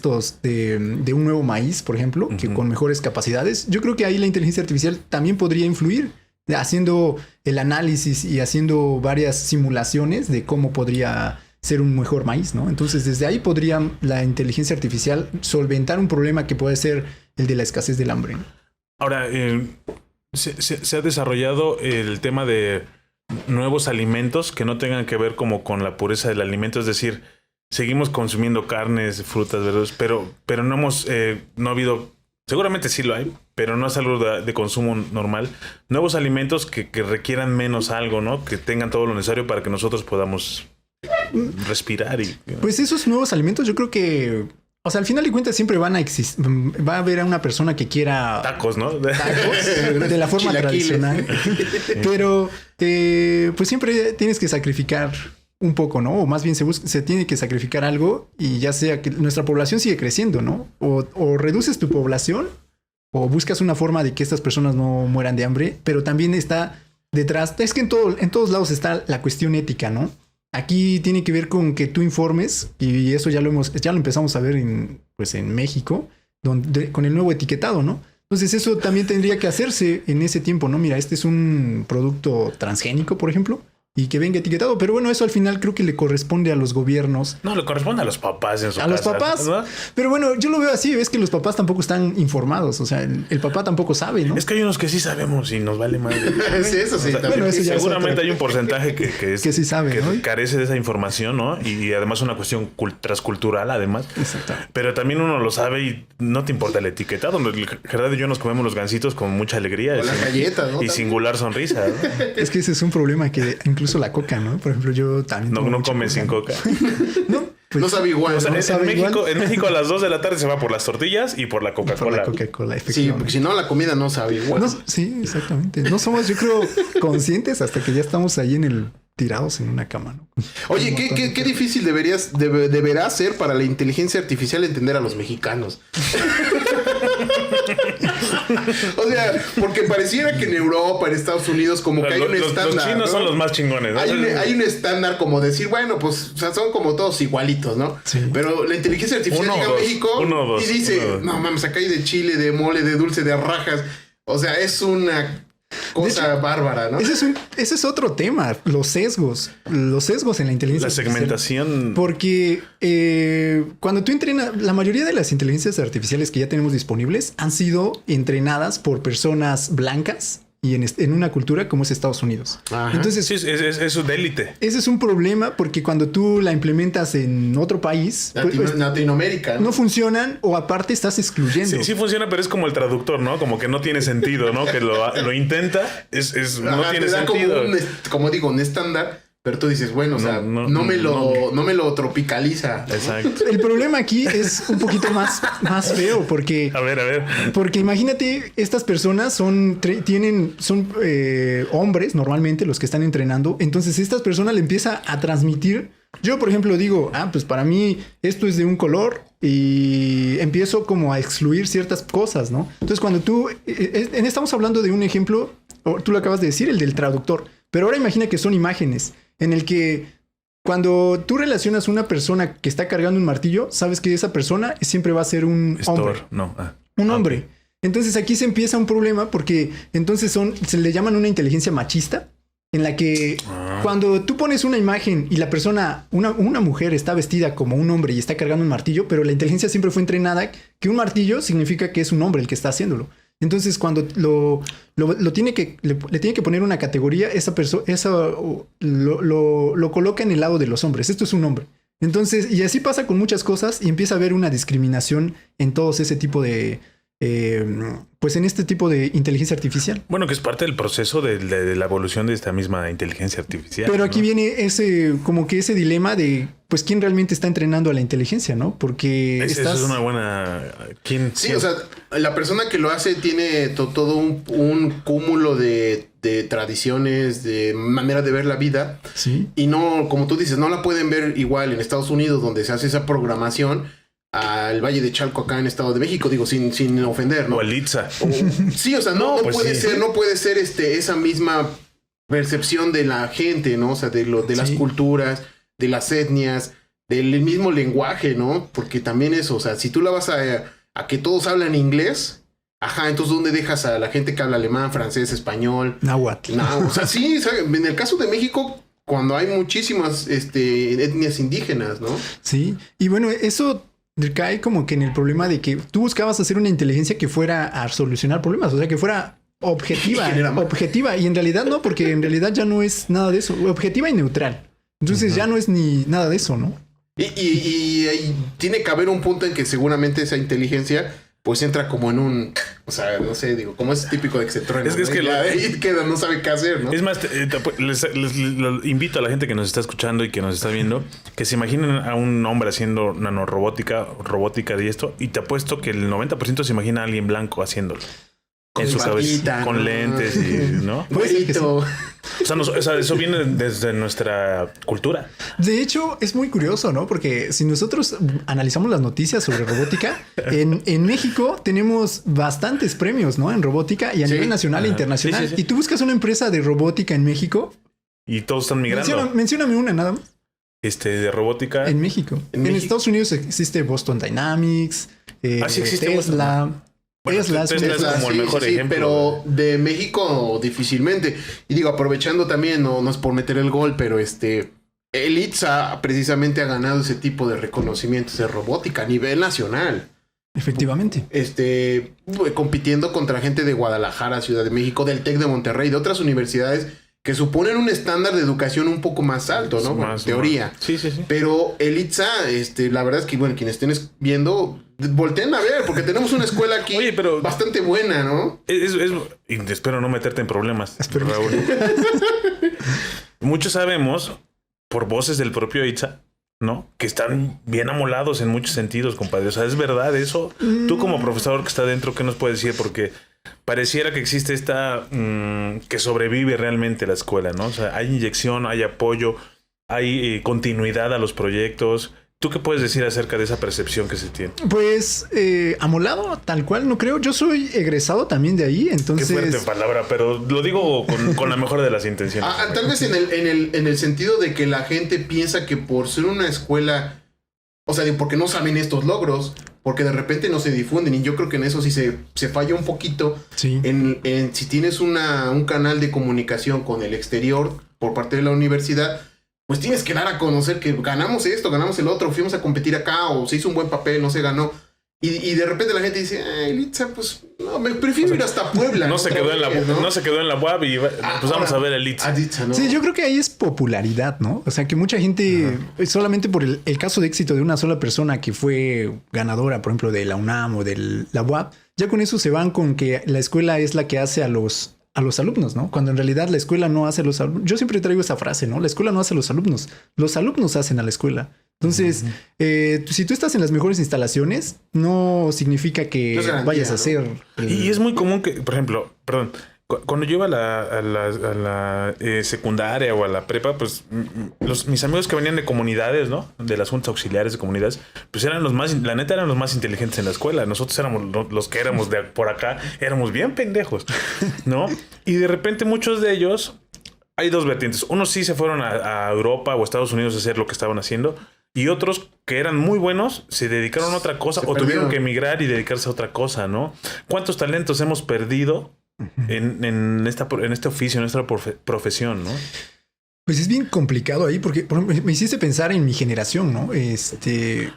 de un nuevo maíz, por ejemplo, que con mejores capacidades, yo creo que ahí la inteligencia artificial también podría influir, haciendo el análisis y haciendo varias simulaciones de cómo podría ser un mejor maíz, ¿no? Entonces, desde ahí podría la inteligencia artificial solventar un problema que puede ser el de la escasez del hambre, ¿no?
Ahora, se ha desarrollado el tema de nuevos alimentos que no tengan que ver como con la pureza del alimento, es decir, seguimos consumiendo carnes, frutas, verduras, pero no ha habido, seguramente sí lo hay, pero no es algo de consumo normal. Nuevos alimentos que requieran menos algo, ¿no? Que tengan todo lo necesario para que nosotros podamos respirar y...
Pues esos nuevos alimentos yo creo que... O sea, al final de cuentas siempre van a existir... Va a haber a una persona que quiera...
Tacos, ¿no?
Tacos, de la forma tradicional. Pero pues siempre tienes que sacrificar un poco, ¿no? O más bien se tiene que sacrificar algo y ya sea que nuestra población sigue creciendo, ¿no? O reduces tu población o buscas una forma de que estas personas no mueran de hambre, pero también está detrás... Es que en todos lados está la cuestión ética, ¿no? Aquí tiene que ver con que tú informes, y eso ya lo empezamos a ver en México, con el nuevo etiquetado, ¿no? Entonces eso también tendría que hacerse en ese tiempo, ¿no? Mira, este es un producto transgénico, por ejemplo. y que venga etiquetado. Pero bueno, eso al final creo que le corresponde a los gobiernos.
No, le corresponde a los papás en su casa.
A los papás.
¿No?
Pero bueno, yo lo veo así. Es que los papás tampoco están informados. O sea, el papá tampoco sabe, ¿no?
Es que hay unos que sí sabemos y nos vale madre.
Sí, eso sí.
O sea,
también.
bueno, eso ya es
seguramente
otra.
hay un porcentaje que
sí sabe,
que
¿no?
carece de esa información, ¿no? Y además una cuestión transcultural, además.
Exacto.
Pero también uno lo sabe y no te importa el etiquetado. Gerardo y yo nos comemos los gansitos con mucha alegría.
O las galletas, ¿no?
Y singular sonrisa, ¿no?
Es que ese es un problema que incluso la coca, ¿no? Por ejemplo, yo también.
No,
tomo
no
mucha
comes sin coca.
No, pues,
No sabe igual.
O sea,
¿no?
en México a las 2 de la tarde se va por las tortillas y por la
por
Coca-Cola.
la Coca-Cola,
Sí,
efectivamente.
porque si no, la comida no sabe igual.
No, sí, exactamente. No somos, yo creo, conscientes hasta que ya estamos ahí tirados en una cama, ¿no?
Oye, qué difícil deberá ser para la inteligencia artificial entender a los mexicanos. O sea, porque pareciera que en Europa, en Estados Unidos, como que hay un estándar.
Los chinos,
¿no?
son los más chingones, ¿no?
Hay un estándar como decir, bueno, pues o sea, son como todos igualitos, ¿no?
Sí.
Pero la inteligencia artificial
Uno o
llega a
dos,
México
uno o dos,
y dice,
uno o dos.
no mames, acá hay de chile, de mole, de dulce, de rajas. O sea, es una cosa bárbara, ¿no?
Ese es otro tema, los sesgos en la inteligencia
La
artificial.
segmentación.
Porque cuando tú entrenas, la mayoría de las inteligencias artificiales que ya tenemos disponibles han sido entrenadas por personas blancas y en una cultura como es Estados Unidos.
Ajá.
Entonces,
Sí, es de élite.
ese es un problema porque cuando tú la implementas en otro país, pues,
Latinoamérica, ¿no?
no funcionan o aparte estás excluyendo.
Sí, sí funciona, pero es como el traductor, ¿no? Como que no tiene sentido, ¿no? Que lo intenta, no
Ajá,
tiene
te da
sentido.
como digo, un estándar, pero tú dices, bueno, o sea,
No,
no me lo tropicaliza.
Exacto.
El problema aquí es un poquito más feo porque...
A ver.
Porque imagínate, estas personas son hombres normalmente los que están entrenando. Entonces estas personas le empieza a transmitir. Yo, por ejemplo, digo, pues para mí esto es de un color y empiezo como a excluir ciertas cosas, ¿no? Entonces cuando estamos hablando de un ejemplo, tú lo acabas de decir, el del traductor. Pero ahora imagina que son imágenes en el que cuando tú relacionas una persona que está cargando un martillo, sabes que esa persona siempre va a ser un hombre.
No.
Un hombre. Entonces aquí se empieza un problema porque entonces se le llaman una inteligencia machista en la que cuando tú pones una imagen y la persona, una mujer está vestida como un hombre y está cargando un martillo, pero la inteligencia siempre fue entrenada que un martillo significa que es un hombre el que está haciéndolo. Entonces, cuando le tiene que poner una categoría, lo coloca en el lado de los hombres. Esto es un hombre. Entonces, y así pasa con muchas cosas y empieza a haber una discriminación en todos ese tipo de... pues en este tipo de inteligencia artificial.
Bueno, que es parte del proceso de la evolución de esta misma inteligencia artificial.
Pero aquí
¿no?
viene ese dilema de, pues, quién realmente está entrenando a la inteligencia, ¿no? Porque
Eso es una buena... ¿Quién?
Sí, o sea, la persona que lo hace tiene todo un cúmulo de tradiciones, de manera de ver la vida.
Sí.
Y no, como tú dices, no la pueden ver igual en Estados Unidos, donde se hace esa programación, al Valle de Chalco acá en Estado de México, digo, sin ofender, ¿no?
O el Itza.
Sí, o sea, no
pues
puede
sí.
ser, no puede ser esa misma percepción de la gente, ¿no? O sea, de las culturas, de las etnias, del mismo lenguaje, ¿no? Porque también eso, o sea, si tú la vas a que todos hablan inglés, ajá, entonces ¿dónde dejas a la gente que habla alemán, francés, español?
Náhuatl.
No, o sea, sí, en el caso de México, cuando hay muchísimas etnias indígenas, ¿no?
Sí, y bueno, eso cae como que en el problema de que tú buscabas hacer una inteligencia que fuera a solucionar problemas, o sea, que fuera objetiva, y en realidad no, porque en realidad ya no es nada de eso, objetiva y neutral. Entonces ya no es ni nada de eso, ¿no?
Y ahí tiene que haber un punto en que seguramente esa inteligencia pues entra como en un, o sea, no sé, digo, como es típico de que se truena.
Es que
ahí queda, no sabe qué hacer, ¿no?
Es más, les invito a la gente que nos está escuchando y que nos está viendo que se imaginen a un hombre haciendo robótica y esto, y te apuesto que el 90% se imagina a alguien blanco haciéndolo. En su cabeza,
¿no?
con lentes, ¿no?
Güerito.
O sea, eso viene desde nuestra cultura.
De hecho, es muy curioso, ¿no? Porque si nosotros analizamos las noticias sobre robótica, en México tenemos bastantes premios, ¿no? En robótica y a nivel nacional e internacional.
Sí.
Y tú buscas una empresa de robótica en México.
Y todos están migrando.
Mencióname una nada más.
De robótica.
En México. En Estados Unidos existe Boston Dynamics,
sí existe
Tesla.
Bueno,
Tesla
Tesla es como el mejor
sí,
ejemplo.
pero de México difícilmente. Y digo, aprovechando también, no es por meter el gol, pero el ITSA precisamente ha ganado ese tipo de reconocimientos de robótica a nivel nacional.
Efectivamente.
Compitiendo contra gente de Guadalajara, Ciudad de México, del TEC de Monterrey, de otras universidades que suponen un estándar de educación un poco más alto, ¿no? Bueno, en teoría.
Sí.
Pero el ITSA, la verdad es que, bueno, quienes estén viendo, volteen a ver, porque tenemos una escuela aquí
Oye, pero
bastante buena, ¿no?
Y espero no meterte en problemas,
Espero.
Raúl. Muchos sabemos, por voces del propio ITSA, ¿no? Que están bien amolados en muchos sentidos, compadre. O sea, ¿es verdad eso? Tú como profesor que está dentro, ¿qué nos puedes decir? Porque pareciera que existe que sobrevive realmente la escuela, ¿no? O sea, hay inyección, hay apoyo, hay continuidad a los proyectos. ¿Tú qué puedes decir acerca de esa percepción que se tiene?
Pues amolado, tal cual, no creo. Yo soy egresado también de ahí, entonces...
Qué fuerte palabra, pero lo digo con la mejor de las intenciones.
Tal vez en el sentido de que la gente piensa que por ser una escuela, o sea, porque no saben estos logros, porque de repente no se difunden, y yo creo que en eso sí se falla un poquito.
Sí.
Si tienes un canal de comunicación con el exterior por parte de la universidad, pues tienes que dar a conocer que ganamos esto, ganamos el otro, fuimos a competir acá, o se hizo un buen papel, no se ganó. Y de repente la gente dice, Litza, pues no, me prefiero ir hasta Puebla.
No se quedó en la UAB y pues vamos a ver el Litza.
¿No?
Sí, yo creo que ahí es popularidad, ¿no? O sea, que mucha gente, solamente por el caso de éxito de una sola persona que fue ganadora, por ejemplo, de la UNAM o de la UAB, ya con eso se van con que la escuela es la que hace a los alumnos, ¿no? Cuando en realidad la escuela no hace a los alumnos. Yo siempre traigo esa frase, ¿no? La escuela no hace a los alumnos hacen a la escuela. Entonces, si tú estás en las mejores instalaciones, no significa que vayas a hacer...
Y es muy común que, por ejemplo, cuando yo iba a la secundaria o a la prepa, pues mis amigos que venían de comunidades, ¿no? De las juntas auxiliares de comunidades, pues eran los más inteligentes en la escuela. Nosotros éramos los que éramos de por acá, éramos bien pendejos, ¿no? Y de repente muchos de ellos, hay dos vertientes. Unos sí se fueron a Europa o Estados Unidos a hacer lo que estaban haciendo. Y otros que eran muy buenos se dedicaron a otra cosa o tuvieron que emigrar y dedicarse a otra cosa, ¿no? ¿Cuántos talentos hemos perdido en este oficio, en esta profesión, ¿no?
Pues es bien complicado ahí porque por ejemplo, me hiciste pensar en mi generación, ¿no? Es que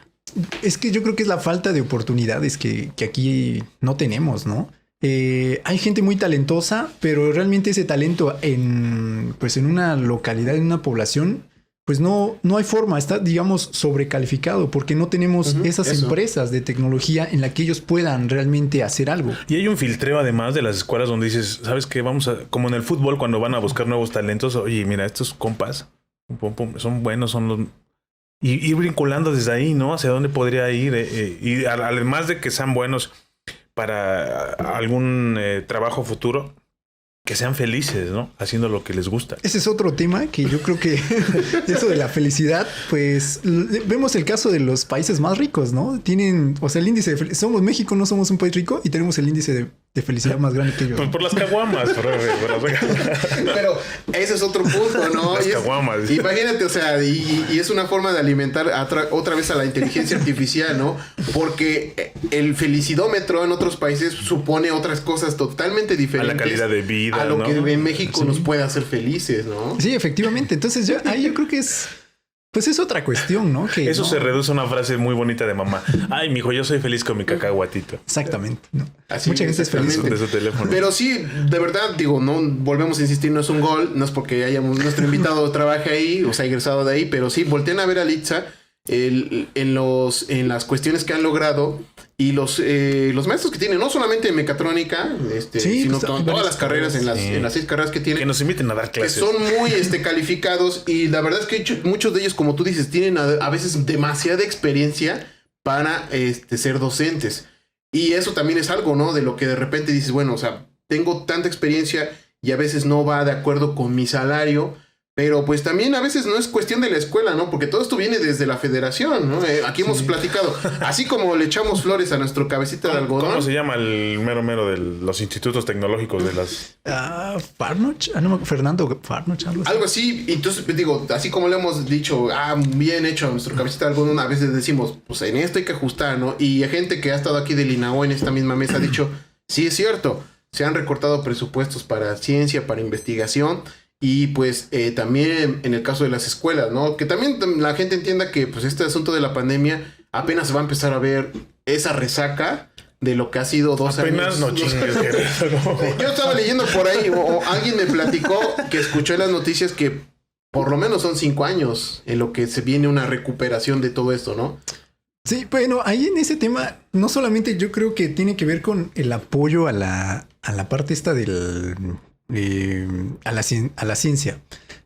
yo creo que es la falta de oportunidades que aquí no tenemos, ¿no? Hay gente muy talentosa, pero realmente ese talento en una localidad, en una población, pues no hay forma, está, digamos, sobrecalificado porque no tenemos esas empresas de tecnología en la que ellos puedan realmente hacer algo.
Y hay un filtreo además de las escuelas donde dices, ¿sabes qué? Como en el fútbol cuando van a buscar nuevos talentos, oye, mira, estos compas son buenos, y ir vinculando desde ahí, ¿no? Hacia dónde podría ir. Y además de que sean buenos para algún trabajo futuro, que sean felices, ¿no? Haciendo lo que les gusta.
Ese es otro tema que yo creo que eso de la felicidad, pues vemos el caso de los países más ricos, ¿no? Tienen, o sea, el índice de somos México, no somos un país rico y tenemos el índice de felicidad más grande que ellos.
Pues por las caguamas.
Pero ese es otro punto, ¿no?
Las caguamas.
Imagínate, o sea, y es una forma de alimentar otra vez a la inteligencia artificial, ¿no? Porque el felicidómetro en otros países supone otras cosas totalmente diferentes.
A la calidad de vida,
a lo
¿no?
que en México nos puede hacer felices, ¿no?
Sí, efectivamente. Entonces yo creo que pues es otra cuestión, ¿no? Que
eso se reduce a una frase muy bonita de mamá. Ay, mijo, yo soy feliz con mi cacahuatito.
Exactamente. ¿No?
Así
mucha gente es feliz
de su teléfono.
Pero sí, de verdad, digo, no volvemos a insistir, no es un gol, no es porque nuestro invitado trabaje ahí o sea egresado de ahí, pero sí, volteen a ver a Litza en las cuestiones que han logrado y los maestros que tienen, no solamente en mecatrónica, sino
pues,
todas las carreras, en las 6 carreras que tienen.
Que nos inviten a dar clases.
Que son muy calificados y la verdad es que muchos de ellos, como tú dices, tienen a veces demasiada experiencia para ser docentes. Y eso también es algo, ¿no? De lo que de repente dices, bueno, o sea, tengo tanta experiencia y a veces no va de acuerdo con mi salario, Pero pues también a veces no es cuestión de la escuela, ¿no? Porque todo esto viene desde la federación, ¿no? Aquí hemos platicado. Así como le echamos flores a nuestro cabecita de algodón.
¿Cómo se llama el mero de los institutos tecnológicos de las...
Farnoch, no, Fernando Farnoch,
algo así. Y entonces digo, así como le hemos dicho, bien hecho a nuestro cabecita de algodón, a veces decimos, pues en esto hay que ajustar, ¿no? Y hay gente que ha estado aquí del INAO en esta misma mesa ha dicho, sí es cierto, se han recortado presupuestos para ciencia, para investigación. Y pues también en el caso de las escuelas, ¿no? Que también la gente entienda que pues este asunto de la pandemia apenas se va a empezar a ver esa resaca de lo que ha sido 2 años.
Apenas no chingues.
Yo estaba leyendo por ahí, o alguien me platicó que escuchó en las noticias que por lo menos son 5 años en lo que se viene una recuperación de todo esto, ¿no?
Sí, bueno, ahí en ese tema, no solamente yo creo que tiene que ver con el apoyo a la parte esta del... a la ciencia.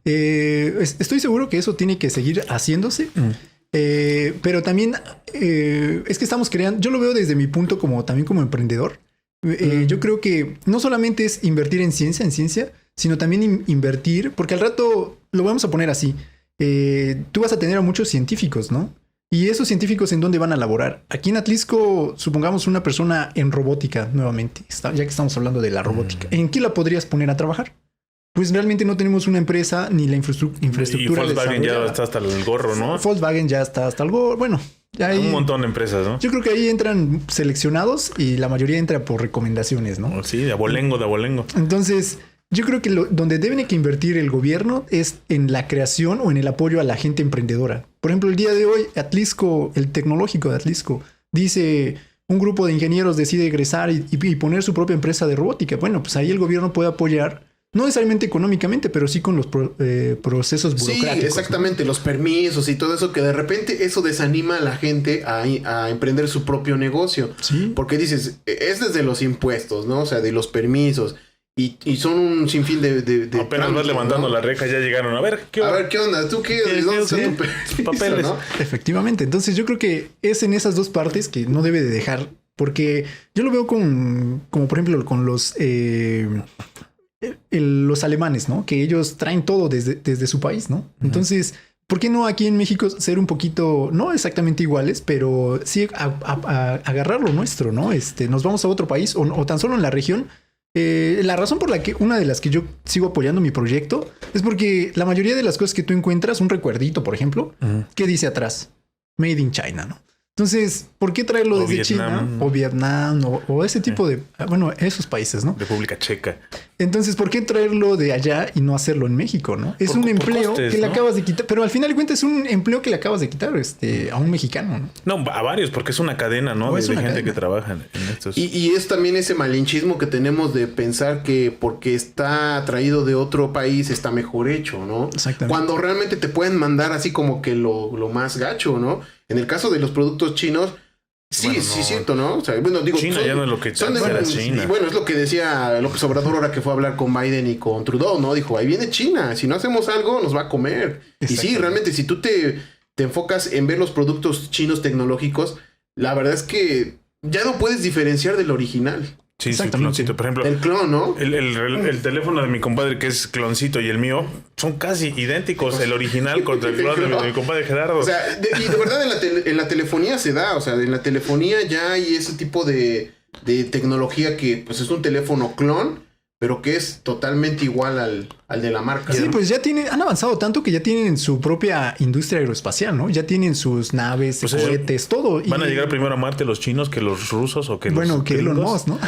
Estoy seguro que eso tiene que seguir haciéndose. Pero también es que estamos creando, yo lo veo desde mi punto también como emprendedor. Yo creo que no solamente es invertir en ciencia, sino también invertir, porque al rato lo vamos a poner así. Tú vas a tener a muchos científicos, ¿no? Y esos científicos, ¿en dónde van a laborar? Aquí en Atlisco, supongamos una persona en robótica, nuevamente, ya que estamos hablando de la robótica. ¿En qué la podrías poner a trabajar? Pues realmente no tenemos una empresa ni la infraestructura.
Y Volkswagen ya está hasta el gorro, ¿no?
Volkswagen ya está hasta el gorro. Bueno, ya hay
un montón de empresas, ¿no?
Yo creo que ahí entran seleccionados y la mayoría entra por recomendaciones, ¿no?
Sí, de abolengo.
Entonces... Yo creo que donde deben que invertir el gobierno es en la creación o en el apoyo a la gente emprendedora. Por ejemplo, el día de hoy, Atlisco, el tecnológico de Atlisco, dice un grupo de ingenieros decide egresar y poner su propia empresa de robótica. Bueno, pues ahí el gobierno puede apoyar, no necesariamente económicamente, pero sí con los procesos burocráticos.
Sí, exactamente, ¿no? Los permisos y todo eso, que de repente eso desanima a la gente a emprender su propio negocio. Sí. Porque dices, es desde los impuestos, ¿no? O sea, de los permisos. Y son un sinfín de
apenas vas levantando, ¿no? La reja, ya llegaron. A ver, ¿qué
onda? ¿Tú qué? ¿Dónde están tus
papeles? ¿No?
Efectivamente. Entonces yo creo que es en esas dos partes que no debe de dejar. Porque yo lo veo como por ejemplo, con los alemanes, ¿no? Que ellos traen todo desde su país, ¿no? Uh-huh. Entonces, ¿por qué no aquí en México ser un poquito, no exactamente iguales, pero sí agarrar lo nuestro, ¿no? Nos vamos a otro país o tan solo en la región. La razón por la que una de las que yo sigo apoyando mi proyecto es porque la mayoría de las cosas que tú encuentras, un recuerdito, por ejemplo, ¿qué dice atrás? Made in China, ¿no? Entonces, ¿por qué traerlo desde Vietnam, China o Vietnam o ese tipo de, bueno, esos países, ¿no?
República Checa.
Entonces, ¿por qué traerlo de allá y no hacerlo en México, no? Es un empleo costes, que le acabas de quitar, pero al final de cuentas es un empleo que le acabas de quitar a un mexicano, ¿no?
No, a varios, porque es una cadena, ¿no? De gente que trabaja en estos.
Y es también ese malinchismo que tenemos de pensar que porque está traído de otro país está mejor hecho, ¿no?
Exactamente.
Cuando realmente te pueden mandar así como que lo más gacho, ¿no? En el caso de los productos chinos, sí, bueno, sí, cierto, ¿no? O sea, bueno, digo,
China ya no es lo que
era China. Y bueno, es lo que decía López Obrador ahora que fue a hablar con Biden y con Trudeau, ¿no? Dijo, ahí viene China, si no hacemos algo, nos va a comer. Y sí, realmente, si tú te enfocas en ver los productos chinos tecnológicos, la verdad es que ya no puedes diferenciar del original.
Sí, su cloncito. Por ejemplo,
el clon, ¿no?
El teléfono de mi compadre, que es cloncito, y el mío son casi idénticos. El original contra el clon de mi compadre Gerardo.
O sea, y de verdad en la telefonía se da. O sea, en la telefonía ya hay ese tipo de tecnología que pues es un teléfono clon, pero que es totalmente igual al de la marca.
Sí,
¿no?
Pues ya han avanzado tanto que ya tienen su propia industria aeroespacial, ¿no? Ya tienen sus naves, pues cohetes, todo.
¿Van a llegar primero a Marte los chinos que los rusos o que los
Bueno, que Elon Musk, ¿no?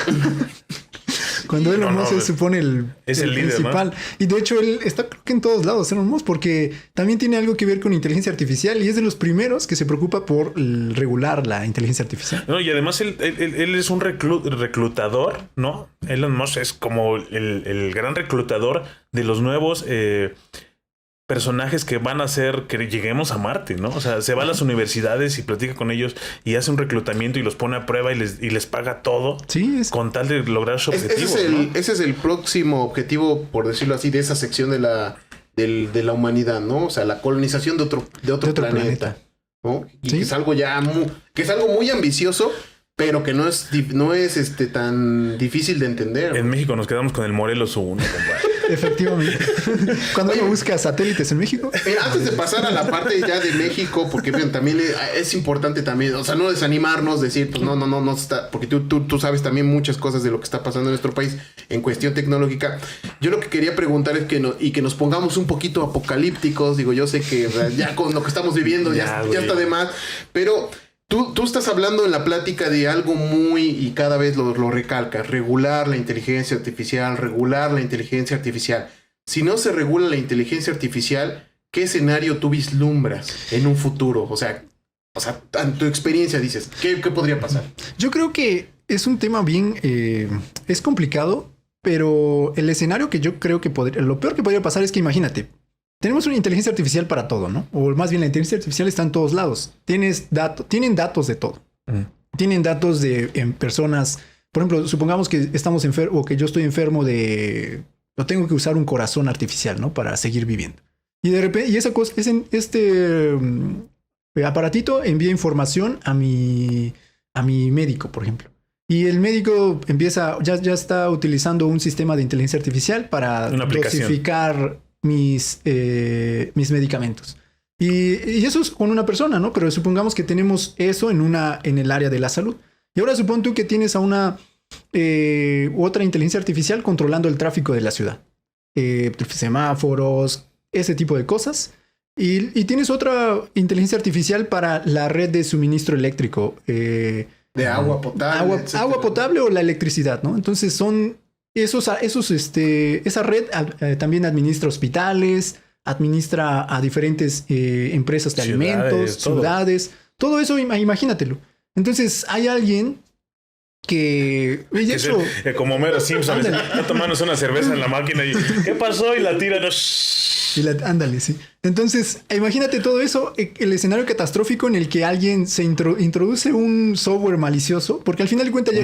Cuando Elon Musk se supone el
líder,
principal. ¿No? Y de hecho él está creo que en todos lados, Elon Musk, porque también tiene algo que ver con inteligencia artificial y es de los primeros que se preocupa por regular la inteligencia artificial.
No, y además él es un reclutador, ¿no? Elon Musk es como el gran reclutador de los nuevos personajes que van a hacer que lleguemos a Marte, ¿no? O sea, se va a las universidades y platica con ellos y hace un reclutamiento y los pone a prueba y les paga todo.
Sí,
con tal de lograr su objetivo.
Ese es el próximo objetivo, por decirlo así, de esa sección de la humanidad, ¿no? O sea, la colonización de otro planeta. ¿No? Y ¿sí? Que es algo muy ambicioso, pero que no es tan difícil de entender.
En México nos quedamos con el Morelos 1, compadre.
Efectivamente. Cuando uno busca satélites en México.
Mira, antes de pasar a la parte ya de México, porque bien, también es importante también, o sea, no desanimarnos, decir, pues no está, porque tú sabes también muchas cosas de lo que está pasando en nuestro país en cuestión tecnológica. Yo lo que quería preguntar es que nos pongamos un poquito apocalípticos. Digo, yo sé que ya con lo que estamos viviendo ya está de más, pero tú estás hablando en la plática de algo muy, y cada vez lo recalcas, regular la inteligencia artificial, regular la inteligencia artificial. Si no se regula la inteligencia artificial, ¿qué escenario tú vislumbras en un futuro? O sea, en tu experiencia dices, ¿qué podría pasar?
Yo creo que es un tema bien, es complicado, pero el escenario que yo creo que lo peor que podría pasar es que imagínate, tenemos una inteligencia artificial para todo, ¿no? O más bien la inteligencia artificial está en todos lados. Tienen datos de todo. Tienen datos de personas. Por ejemplo, supongamos que estamos enfermos o que yo estoy enfermo o tengo que usar un corazón artificial, ¿no? Para seguir viviendo. Y de repente, este aparatito envía información a mi médico, por ejemplo. Y el médico ya está utilizando un sistema de inteligencia artificial para dosificar mis medicamentos. Y eso es con una persona, ¿no? Pero supongamos que tenemos eso en el área de la salud. Y ahora supón tú que tienes a una otra inteligencia artificial controlando el tráfico de la ciudad. Semáforos, ese tipo de cosas. Y tienes otra inteligencia artificial para la red de suministro eléctrico.
De agua potable.
Agua potable o la electricidad, ¿no? Entonces son esa red también administra hospitales, administra a diferentes empresas de alimentos, ciudades, todo eso, imagínatelo. Entonces hay alguien que
como Homero Simpson está tomando una cerveza en la máquina y ¿qué pasó? Y la tira, no.
Ándale, sí. Entonces, imagínate todo eso, el escenario catastrófico en el que alguien se introduce un software malicioso, porque al final de cuentas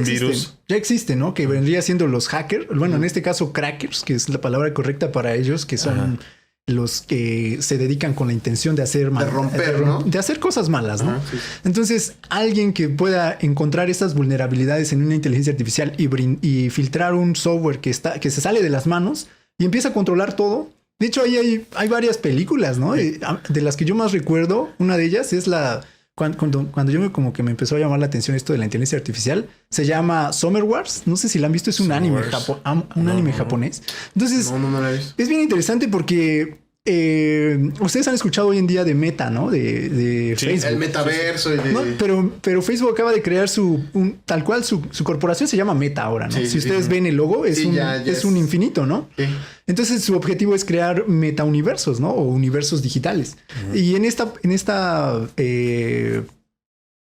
ya existe, ¿no? Que vendría siendo los hackers, bueno, en este caso crackers, que es la palabra correcta para ellos, que son los que se dedican con la intención de hacer
¿no?
De hacer cosas malas, ¿no? Sí. Entonces, alguien que pueda encontrar estas vulnerabilidades en una inteligencia artificial y filtrar un software que se sale de las manos y empieza a controlar todo. De hecho, ahí hay varias películas, ¿no? De las que yo más recuerdo, una de ellas es cuando yo como que me empezó a llamar la atención esto de la inteligencia artificial, se llama Summer Wars. No sé si la han visto, es un anime japonés. Entonces,
no la he visto. Es
bien interesante porque ustedes han escuchado hoy en día de Meta, ¿no? De Facebook.
El metaverso.
No, pero Facebook acaba de crear tal cual su corporación se llama Meta ahora, ¿no? Si ustedes ven el logo, es un infinito, ¿no? Sí. Entonces su objetivo es crear metauniversos, ¿no? O universos digitales. Y en esta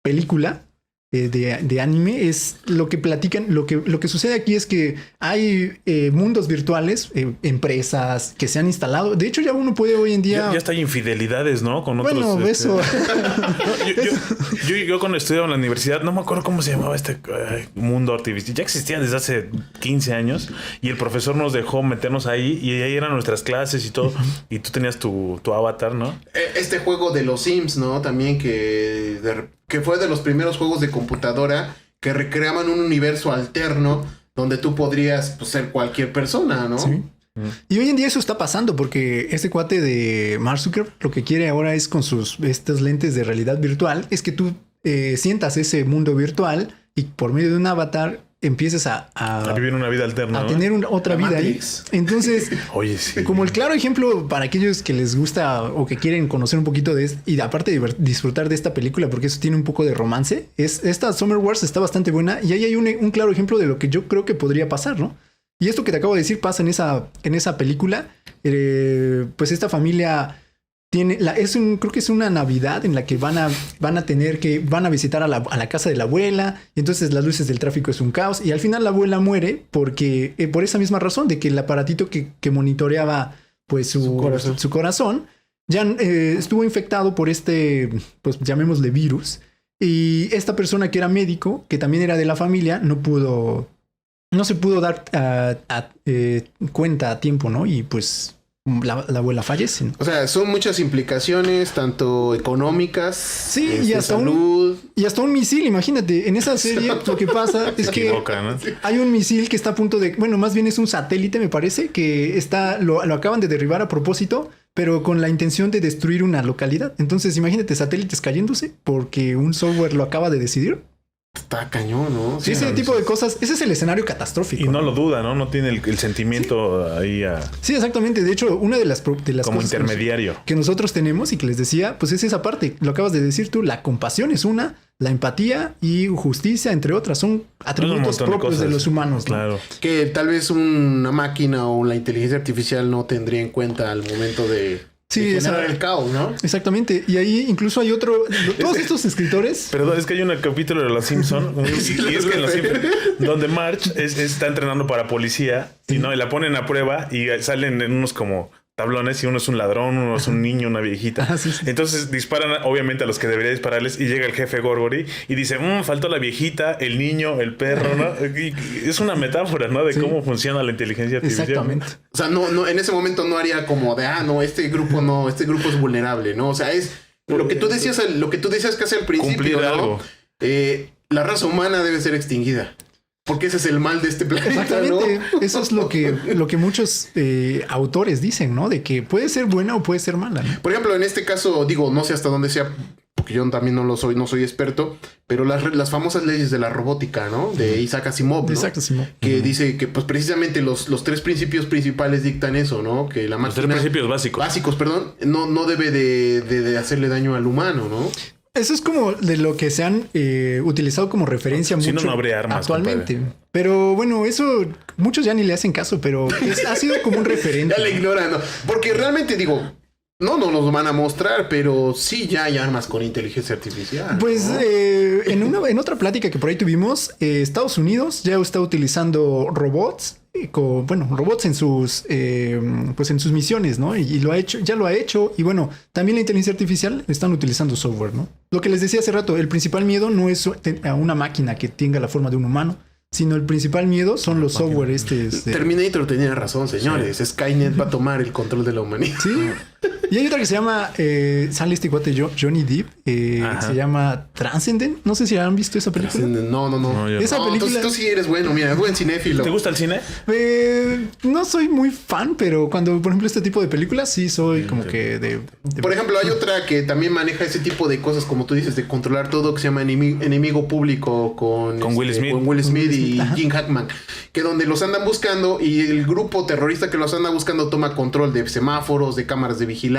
película de anime es lo que platican, lo que sucede aquí es que hay mundos virtuales, empresas que se han instalado. De hecho, ya uno puede hoy en día...
Ya está infidelidades, ¿no? Con otros...
Bueno, eso...
Yo cuando estudiaba en la universidad, no me acuerdo cómo se llamaba este mundo artificial. Ya existía desde hace 15 años y el profesor nos dejó meternos ahí y ahí eran nuestras clases y todo. Y tú tenías tu avatar, ¿no?
Este juego de los Sims, ¿no? También que fue de los primeros juegos de computadora que recreaban un universo alterno donde tú podrías ser cualquier persona, ¿no?
Sí. Y hoy en día eso está pasando porque este cuate de Mark Zuckerberg lo que quiere ahora es con estas lentes de realidad virtual es que tú sientas ese mundo virtual y por medio de un avatar empieces a
vivir una vida alterna,
a tener otra vida ahí. Entonces,
oye, sí,
como el claro ejemplo para aquellos que les gusta o que quieren conocer un poquito de esto y aparte de disfrutar de esta película porque eso tiene un poco de romance, esta Summer Wars está bastante buena y ahí hay un claro ejemplo de lo que yo creo que podría pasar, ¿no? Y esto que te acabo de decir pasa en esa película. Pues esta familia creo que es una Navidad en la que van a visitar a la casa de la abuela y entonces las luces del tráfico es un caos y al final la abuela muere porque por esa misma razón de que el aparatito que monitoreaba pues su corazón ya estuvo infectado por pues llamémosle virus y esta persona que era médico que también era de la familia no se pudo dar cuenta a tiempo, ¿no? Y pues la abuela fallece, ¿no?
O sea, son muchas implicaciones, tanto económicas,
Sí, y hasta
salud.
y hasta un misil, imagínate. En esa serie lo que pasa es que
Equivoca, ¿no?
hay un misil que está a punto de... Bueno, más bien es un satélite, me parece, que lo acaban de derribar a propósito, pero con la intención de destruir una localidad. Entonces, imagínate satélites cayéndose porque un software lo acaba de decidir.
Está cañón, ¿no?
Sí, ese tipo de cosas, ese es el escenario catastrófico.
Y no lo duda, ¿no? No tiene el sentimiento ahí
Sí, exactamente. De hecho, una de las
como
cosas
intermediario.
que nosotros tenemos y que les decía, pues es esa parte. Lo acabas de decir tú, la compasión es una, la empatía y justicia, entre otras, son atributos propios de los humanos, ¿no?
Claro.
Que tal vez una máquina o la inteligencia artificial no tendría en cuenta al momento de generar el caos, ¿no?
Exactamente. Y ahí incluso hay otro... Todos estos escritores...
Perdón, es que hay un capítulo de Los Simpson y es que en Los Simpson, donde Marge está entrenando para policía y no, y la ponen a prueba y salen en unos como tablones y uno es un ladrón, uno es un niño, una viejita.
Sí.
Entonces disparan obviamente a los que debería dispararles y llega el jefe Gorgory y dice, faltó la viejita, el niño, el perro, ¿no? Y es una metáfora, ¿no? De cómo funciona la inteligencia artificial.
Exactamente.
O sea, no, en ese momento no haría como de, este grupo es vulnerable, ¿no? O sea, es lo que tú decías casi al principio,
Cumplir
¿no?
algo.
La raza humana debe ser extinguida. Porque ese es el mal de este planeta,
Exactamente.
¿no?
Eso es lo que muchos autores dicen, ¿no? De que puede ser buena o puede ser mala, ¿no?
Por ejemplo, en este caso, digo, no sé hasta dónde sea, porque yo también no soy experto, pero las famosas leyes de la robótica, ¿no? De Isaac Asimov, ¿no?
Isaac Asimov.
Que dice que, pues, precisamente los tres principios principales dictan eso, ¿no? Que la
Los
máquina...
tres principios básicos.
Básicos, perdón. No debe de hacerle daño al humano, ¿no?
Eso es como de lo que se han utilizado como referencia
Si
mucho
no habría armas,
actualmente.
compadre.
Pero bueno, eso muchos ya ni le hacen caso, pero ha sido como un referente.
Ya le ignoran, ¿no? Porque realmente digo, no nos los van a mostrar, pero sí ya hay armas con inteligencia artificial.
Pues
¿no?
en otra plática que por ahí tuvimos, Estados Unidos ya está utilizando robots, robots en sus misiones, ¿no? Y ya lo ha hecho. Y bueno, también la inteligencia artificial están utilizando software, ¿no? Lo que les decía hace rato, el principal miedo no es a una máquina que tenga la forma de un humano, sino el principal miedo son los software
Terminator tenía razón, señores. Sí. Skynet va a tomar el control de la humanidad.
Sí. Y hay otra que se llama, sale este cuate Johnny Depp, se llama Transcendent. No sé si han visto esa película.
No.
Esa película...
Entonces tú sí eres bueno, mira, buen cinéfilo.
¿Te gusta el cine?
No soy muy fan, pero cuando, por ejemplo, este tipo de películas sí soy como que de...
Por ejemplo, hay otra que también maneja ese tipo de cosas, como tú dices, de controlar todo, que se llama Enemigo Público con
Will Smith.
Con Will Smith y Jim Hackman, que donde los andan buscando y el grupo terrorista que los anda buscando toma control de semáforos, de cámaras de vigilancia,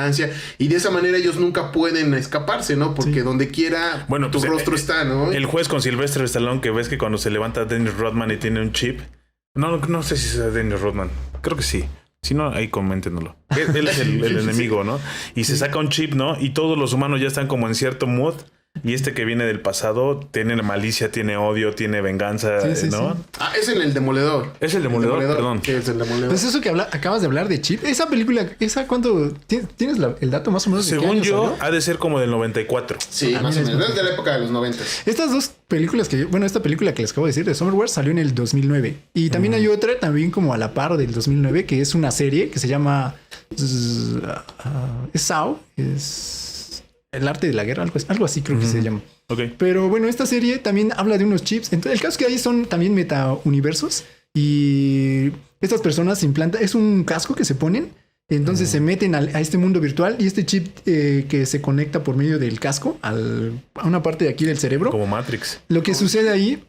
y de esa manera ellos nunca pueden escaparse, ¿no? Porque donde quiera tu rostro está, ¿no?
El juez con Sylvester Stallone, que ves que cuando se levanta Dennis Rodman y tiene un chip. No sé si es Dennis Rodman. Creo que sí. Si no, ahí coméntenoslo. Él es el enemigo, ¿no? Y se saca un chip, ¿no? Y todos los humanos ya están como en cierto mood. Y este que viene del pasado tiene malicia, tiene odio, tiene venganza, ¿no?
Sí. Ah, es en El Demoledor.
Es El Demoledor, perdón.
Sí, es El Demoledor.
Pues eso que acabas de hablar de chip. Esa película, ¿cuándo? ¿Tienes el dato más o menos?
Según yo, ha de ser como del 94.
Sí, más o menos. Es de la época de los 90.
Estas dos películas esta película que les acabo de decir de Summerware salió en el 2009. Y también hay otra, también como a la par del 2009, que es una serie que se llama... es Saw, es... El arte de la guerra, algo así creo que se llama.
Okay.
Pero bueno, esta serie también habla de unos chips. Entonces, el caso es que ahí son también meta-universos. Y estas personas se implantan... Es un casco que se ponen. Entonces se meten a este mundo virtual. Y este chip que se conecta por medio del casco a una parte de aquí del cerebro.
Como Matrix.
Lo que sucede ahí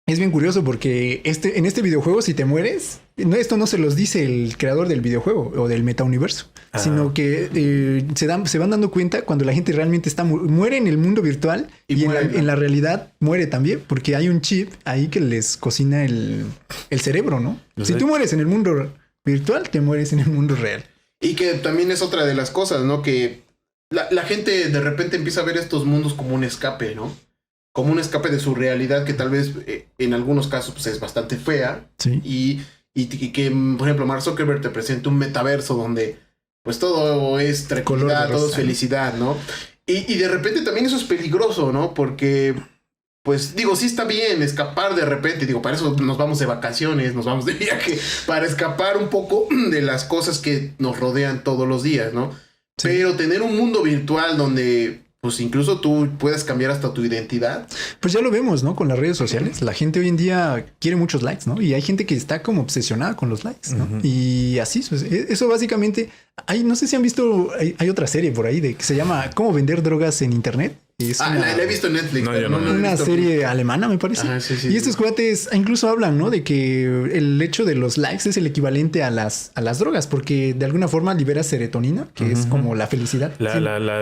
es bien curioso porque en este videojuego, si te mueres... esto no se los dice el creador del videojuego o del metauniverso, sino que se van dando cuenta cuando la gente realmente muere en el mundo virtual y en la realidad muere también, porque hay un chip ahí que les cocina el cerebro, ¿no? Si tú mueres en el mundo virtual, te mueres en el mundo real.
Y que también es otra de las cosas, ¿no? Que la gente de repente empieza a ver estos mundos como un escape, ¿no? Como un escape de su realidad que tal vez en algunos casos pues, es bastante fea.
Sí.
Y que, por ejemplo, Mark Zuckerberg te presenta un metaverso donde pues todo es tranquilidad, todo es felicidad, ¿no? Y de repente también eso es peligroso, ¿no? Porque pues digo, sí está bien escapar de repente, digo, para eso nos vamos de vacaciones, nos vamos de viaje, para escapar un poco de las cosas que nos rodean todos los días, ¿no? Sí. Pero tener un mundo virtual donde, pues incluso tú puedes cambiar hasta tu identidad.
Pues ya lo vemos, ¿no? Con las redes sociales. La gente hoy en día quiere muchos likes, ¿no? Y hay gente que está como obsesionada con los likes, ¿no? Y así, pues, eso básicamente... no sé si han visto, hay otra serie por ahí de que se llama ¿Cómo vender drogas en internet?
La he visto en Netflix.
No, yo no.
Una serie alemana, me parece.
Sí,
y estos cuates incluso hablan, ¿no? De que el hecho de los likes es el equivalente a las drogas, porque de alguna forma libera serotonina, que es como la felicidad.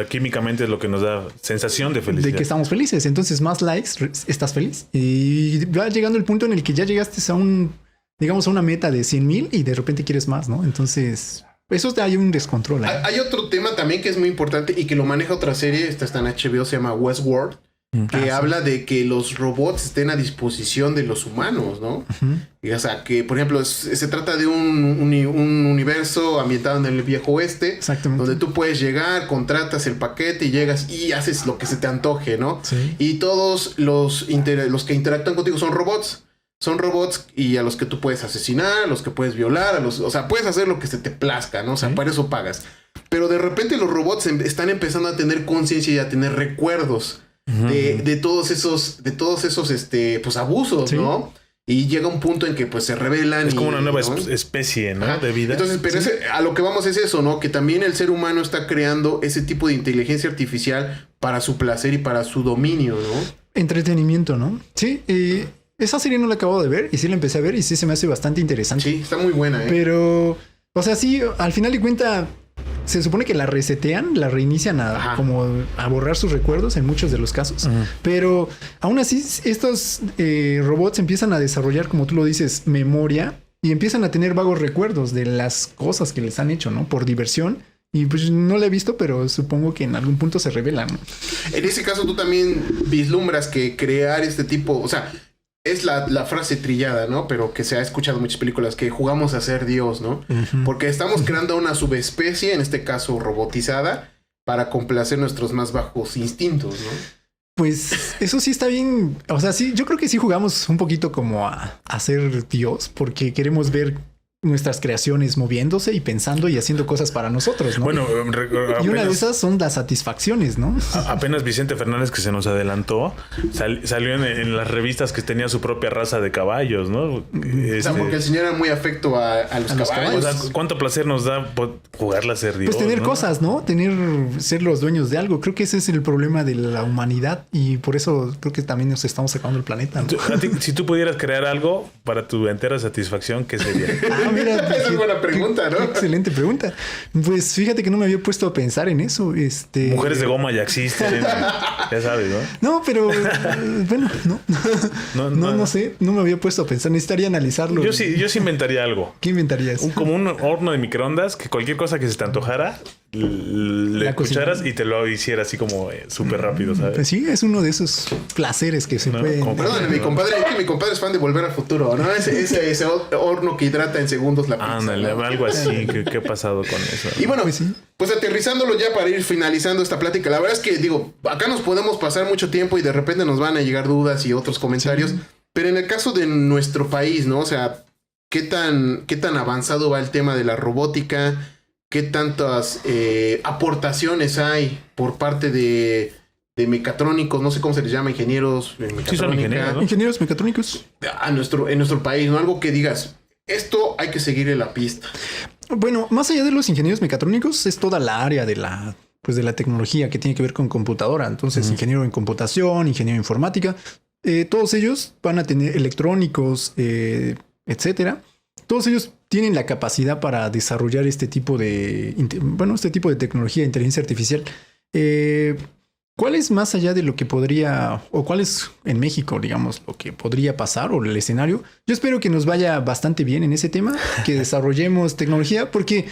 Químicamente es lo que nos da sensación de felicidad.
De que estamos felices. Entonces, más likes, estás feliz. Y va llegando el punto en el que ya llegaste a a una meta de 100,000 y de repente quieres más, ¿no? Entonces... Eso hay un descontrol.
Hay otro tema también que es muy importante y que lo maneja otra serie, esta está en HBO, se llama Westworld, que habla de que los robots estén a disposición de los humanos, ¿no? Y, o sea, que por ejemplo se trata de un universo ambientado en el viejo oeste, donde tú puedes llegar, contratas el paquete y llegas y haces lo que se te antoje, ¿no? Sí. Y todos los que interactúan contigo son robots. Son robots y a los que tú puedes asesinar, a los que puedes violar, o sea, puedes hacer lo que se te plazca, ¿no? O sea, para eso pagas. Pero de repente los robots están empezando a tener conciencia y a tener recuerdos de todos esos pues abusos, ¿no? Y llega un punto en que pues se rebelan.
Es como una nueva especie, ¿no? De vida.
Entonces, pero a lo que vamos es eso, ¿no? Que también el ser humano está creando ese tipo de inteligencia artificial para su placer y para su dominio, ¿no?
Entretenimiento, ¿no? Sí, esa serie no la acabo de ver y sí la empecé a ver y sí se me hace bastante interesante.
Sí, está muy buena, ¿eh?
Pero, o sea, sí, al final de cuentas, se supone que la resetean, la reinician como a borrar sus recuerdos en muchos de los casos. Pero aún así, estos robots empiezan a desarrollar, como tú lo dices, memoria y empiezan a tener vagos recuerdos de las cosas que les han hecho, ¿no? Por diversión. Y pues no la he visto, pero supongo que en algún punto se revelan, ¿no?
En ese caso, tú también vislumbras que crear este tipo, o sea... Es la frase trillada, ¿no? Pero que se ha escuchado en muchas películas, que jugamos a ser Dios, ¿no? Porque estamos creando una subespecie, en este caso robotizada, para complacer nuestros más bajos instintos, ¿no?
Pues eso sí está bien. O sea, sí, yo creo que sí jugamos un poquito como a ser Dios, porque queremos ver nuestras creaciones moviéndose y pensando y haciendo cosas para nosotros, ¿no?
Bueno,
y una de esas son las satisfacciones, ¿no?
Apenas Vicente Fernández, que se nos adelantó, salió en las revistas que tenía su propia raza de caballos, ¿no?
O sea, porque el señor era muy afecto a los caballos.
O sea, ¿cuánto placer nos da jugarla a ser Dios?
Pues tener cosas, ¿no? Ser los dueños de algo. Creo que ese es el problema de la humanidad y por eso creo que también nos estamos acabando el planeta, ¿no?
Si tú pudieras crear algo para tu entera satisfacción, ¿qué sería?
Mira, pues,
esa es buena pregunta, ¿no?
Excelente pregunta. Pues fíjate que no me había puesto a pensar en eso.
Mujeres de goma ya existen, ya sabes, ¿no?
No, pero bueno, no sé, no me había puesto a pensar. Necesitaría analizarlo.
Yo sí inventaría algo.
¿Qué inventarías?
Como un horno de microondas que cualquier cosa que se te antojara le escucharas y te lo hiciera así como súper rápido, ¿sabes?
Pues sí, es uno de esos placeres que se pueden...
Perdón, mi compadre es fan de Volver al Futuro, ¿no? Ese horno que hidrata en segundos la pizza.
Ándale, ¿no? Algo así. ¿Qué ha pasado con eso?
Y bueno, pues aterrizándolo ya para ir finalizando esta plática. La verdad es que, digo, acá nos podemos pasar mucho tiempo y de repente nos van a llegar dudas y otros comentarios. Pero en el caso de nuestro país, ¿no? O sea, ¿qué tan avanzado va el tema de la robótica? ¿Qué tantas aportaciones hay por parte de mecatrónicos? No sé cómo se les llama, ingenieros mecatrónica.
Sí, son ingenieros, ¿no?
Ingenieros mecatrónicos.
En nuestro país, ¿no? Algo que digas, esto hay que seguirle la pista.
Bueno, más allá de los ingenieros mecatrónicos, es toda la área de la tecnología que tiene que ver con computadora. Entonces, ingeniero en computación, ingeniero en informática, todos ellos van a tener electrónicos, etcétera. Todos ellos tienen la capacidad para desarrollar este tipo de tecnología de inteligencia artificial. ¿Cuál es más allá de lo que podría, o cuál es en México, digamos, lo que podría pasar o el escenario? Yo espero que nos vaya bastante bien en ese tema, que desarrollemos tecnología, porque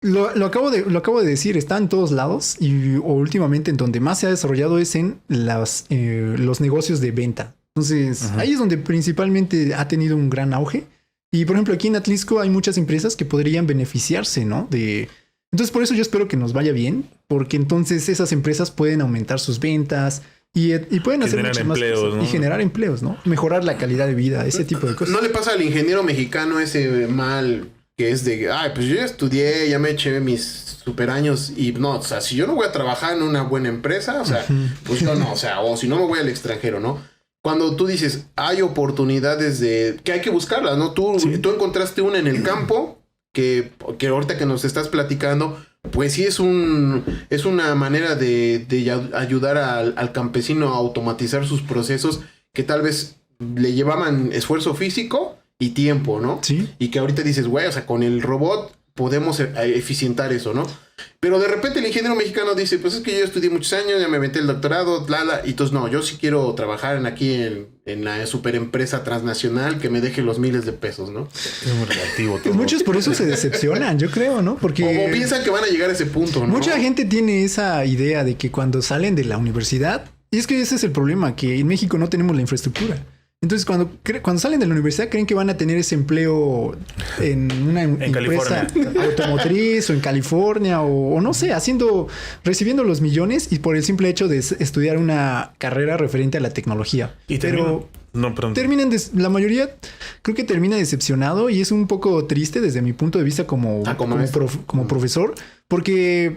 lo acabo de decir, está en todos lados o últimamente en donde más se ha desarrollado es en los negocios de venta. Entonces, ahí es donde principalmente ha tenido un gran auge. Y, por ejemplo, aquí en Atlisco hay muchas empresas que podrían beneficiarse, ¿no? Entonces, por eso yo espero que nos vaya bien, porque entonces esas empresas pueden aumentar sus ventas Y pueden hacer
Generar
muchas más
empleos,
cosas.
¿no?
Y generar empleos, ¿no? Mejorar la calidad de vida, ese tipo de cosas.
¿No le pasa al ingeniero mexicano ese mal que es de, ay, pues yo ya estudié, ya me eché mis super años y no, o sea, si yo no voy a trabajar en una buena empresa, o sea, pues yo no, o sea, o si no me voy al extranjero, ¿no? Cuando tú dices, hay oportunidades que hay que buscarlas, ¿no? Tú encontraste una en el campo que ahorita que nos estás platicando, pues sí es una manera de ayudar al campesino a automatizar sus procesos que tal vez le llevaban esfuerzo físico y tiempo, ¿no?
Sí.
Y que ahorita dices, güey, o sea, con el robot podemos eficientar eso, ¿no? Pero de repente el ingeniero mexicano dice, pues es que yo estudié muchos años, ya me aventé el doctorado, y entonces no, yo sí quiero trabajar aquí en la super empresa transnacional que me deje los miles de pesos, ¿no?
Es muy relativo todo.
Pues muchos por eso se decepcionan, yo creo, ¿no? Porque
O piensan que van a llegar a ese punto, ¿no?
mucha gente tiene esa idea de que cuando salen de la universidad, y es que ese es el problema, que en México no tenemos la infraestructura. Entonces, cuando salen de la universidad, creen que van a tener ese empleo en una empresa automotriz o en California o no sé, recibiendo los millones y por el simple hecho de estudiar una carrera referente a la tecnología. La mayoría creo que termina decepcionado y es un poco triste desde mi punto de vista como profesor, porque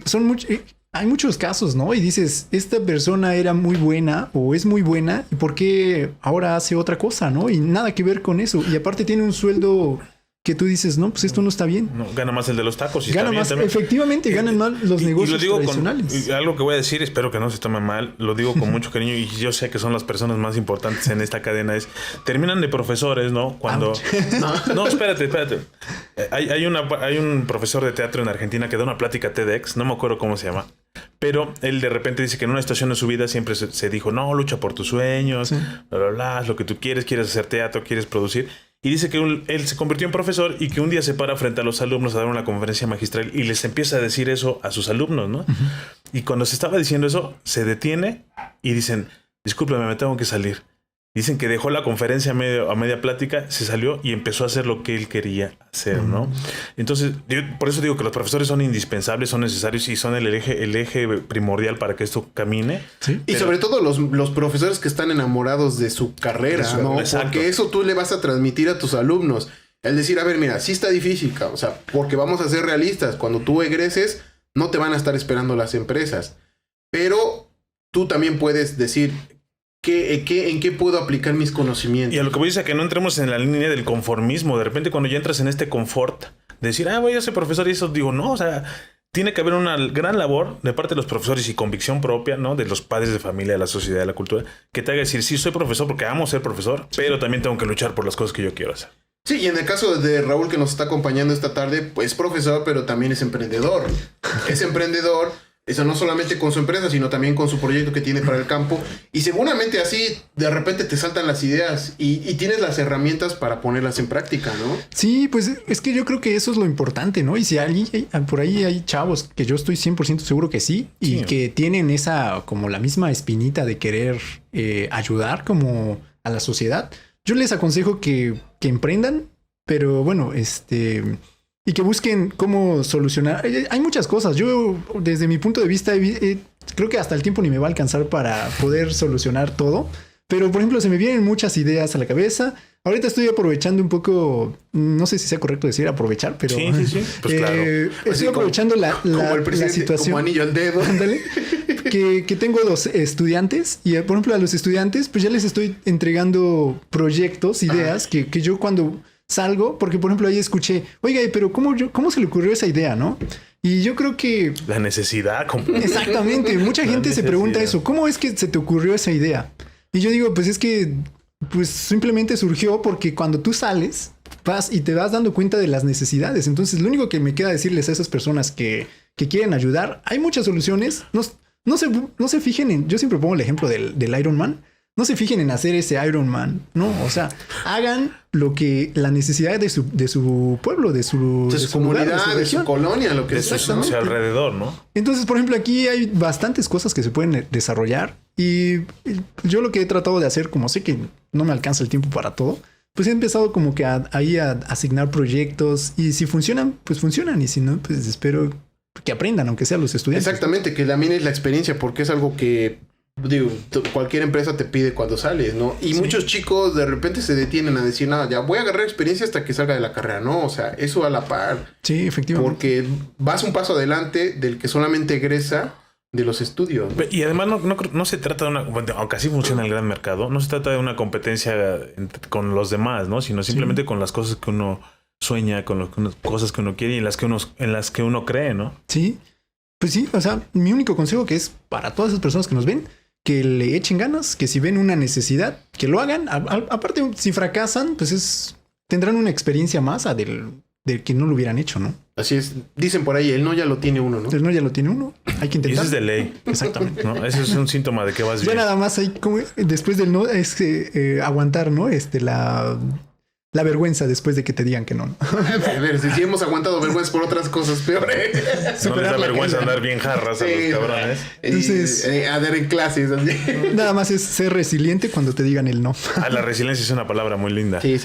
hay muchos casos, ¿no? Y dices, esta persona era muy buena o es muy buena, ¿y por qué ahora hace otra cosa, no? Y nada que ver con eso. Y aparte tiene un sueldo que tú dices, no, pues esto no está bien.
No, gana más el de los tacos.
Gana más, efectivamente, ganan más los negocios tradicionales.
Algo que voy a decir, espero que no se tome mal, lo digo con mucho cariño y yo sé que son las personas más importantes en esta cadena, terminan de profesores, ¿no? Cuando... No, espérate. Hay un profesor de teatro en Argentina que da una plática TEDx, no me acuerdo cómo se llama. Pero él de repente dice que en una situación de su vida siempre se dijo, no, lucha por tus sueños, bla, bla, bla, es lo que tú quieres hacer teatro, quieres producir. Y dice que él se convirtió en profesor y que un día se para frente a los alumnos a dar una conferencia magistral y les empieza a decir eso a sus alumnos, ¿no? Y cuando se estaba diciendo eso, se detiene y dicen, discúlpame, me tengo que salir. Dicen que dejó la conferencia a media plática, se salió y empezó a hacer lo que él quería hacer, ¿no? Entonces, por eso digo que los profesores son indispensables, son necesarios y son el eje primordial para que esto camine.
¿Sí?
Y sobre todo los profesores que están enamorados de su carrera, ¿no?
Exacto.
Porque eso tú le vas a transmitir a tus alumnos. El decir, a ver, mira, sí está difícil, o sea, porque vamos a ser realistas. Cuando tú egreses, no te van a estar esperando las empresas. Pero tú también puedes decir... ¿En qué puedo aplicar mis conocimientos?
Y a lo que voy a decir es que no entremos en la línea del conformismo. De repente cuando ya entras en este confort, de decir, voy a ser profesor y eso, digo, no, o sea, tiene que haber una gran labor de parte de los profesores y convicción propia, ¿no? De los padres de familia, de la sociedad, de la cultura, que te haga decir, sí, soy profesor porque amo ser profesor, pero también tengo que luchar por las cosas que yo quiero hacer.
Sí, y en el caso de Raúl que nos está acompañando esta tarde, pues profesor, pero también es emprendedor. Es emprendedor... Eso no solamente con su empresa, sino también con su proyecto que tiene para el campo. Y seguramente así de repente te saltan las ideas y tienes las herramientas para ponerlas en práctica, ¿no?
Sí, pues es que yo creo que eso es lo importante, ¿no? Y si por ahí hay chavos que yo estoy 100% seguro que sí, y que tienen esa como la misma espinita de querer ayudar como a la sociedad, yo les aconsejo que emprendan, pero bueno, y que busquen cómo solucionar. Hay muchas cosas. Yo, desde mi punto de vista, creo que hasta el tiempo ni me va a alcanzar para poder solucionar todo. Pero, por ejemplo, se me vienen muchas ideas a la cabeza. Ahorita estoy aprovechando un poco, no sé si sea correcto decir aprovechar, pero...
Sí. Pues claro.
Estoy aprovechando
como
la situación.
Como anillo al dedo.
Ándale. Que tengo 2 estudiantes y, por ejemplo, a los estudiantes, pues ya les estoy entregando proyectos, ideas que yo cuando... salgo, porque por ejemplo ahí escuché, oiga, pero ¿cómo se le ocurrió esa idea, no? Y yo creo que...
La necesidad.
Exactamente. Mucha gente se pregunta eso. ¿Cómo es que se te ocurrió esa idea? Y yo digo, pues es que simplemente surgió porque cuando tú sales, vas y te vas dando cuenta de las necesidades. Entonces lo único que me queda decirles a esas personas que quieren ayudar, hay muchas soluciones. No se fijen en... Yo siempre pongo el ejemplo del Iron Man. No se fijen en hacer ese Iron Man, ¿no? O sea, hagan la necesidad de su pueblo, de su
comunidad,
lugar,
de su colonia, lo que
de su alrededor, ¿no?
Entonces, por ejemplo, aquí hay bastantes cosas que se pueden desarrollar y yo lo que he tratado de hacer, como sé que no me alcanza el tiempo para todo, pues he empezado como que ahí a asignar proyectos y si funcionan, pues funcionan y si no, pues espero que aprendan, aunque sean los estudiantes.
Exactamente, que también es la experiencia porque es algo que digo, cualquier empresa te pide cuando sales, ¿no? Y muchos chicos de repente se detienen a decir, nada, ya voy a agarrar experiencia hasta que salga de la carrera, ¿no? O sea, eso a la par.
Sí, efectivamente.
Porque vas un paso adelante del que solamente egresa de los estudios.
Y además no se trata de una, aunque así funciona el gran mercado, no se trata de una competencia con los demás, ¿no? Sino simplemente con las cosas que uno sueña, con las cosas que uno quiere y en las que uno cree, ¿no?
Sí. Pues sí, o sea, mi único consejo que es para todas esas personas que nos ven, que le echen ganas, que si ven una necesidad, que lo hagan. Aparte, si fracasan, pues tendrán una experiencia más del que no lo hubieran hecho, ¿no?
Así es. Dicen por ahí, el no ya lo tiene uno, ¿no?
El no ya lo tiene uno. Hay que
Y
intentar.
eso es de ley.
Exactamente.
¿No? Eso es un síntoma de que vas
Ya
bien.
nada más hay como después del no es aguantar, ¿no? La vergüenza después de que te digan que no.
A ver, si hemos aguantado vergüenza por otras cosas peores.
No les da
la
vergüenza
caída.
andar bien jarras a
Sí,
los cabrones.
Entonces-
a ver, en clases. Así.
Nada más es ser resiliente cuando te digan el no.
La resiliencia es una palabra muy linda.
Sí.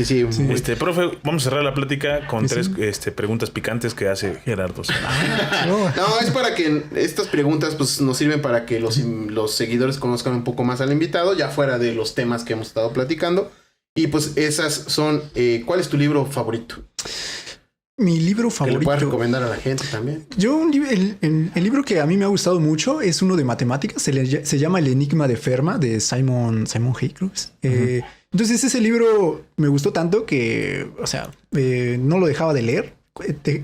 Profe, vamos a cerrar la plática con
Sí,
tres preguntas picantes que hace Gerardo.
No.
No, es para que estas preguntas pues nos sirven para que los seguidores conozcan un poco más al invitado, ya fuera de los temas que hemos estado platicando. Y pues esas son, ¿cuál es tu libro favorito?
Mi libro
Que le puedas
favorito.
recomendar a la gente también.
Yo, el libro que a mí me ha gustado mucho es uno de matemáticas. Se llama El Enigma de Ferma, de Simon Hay, creo que es. Entonces ese libro me gustó tanto que, o sea, no lo dejaba de leer.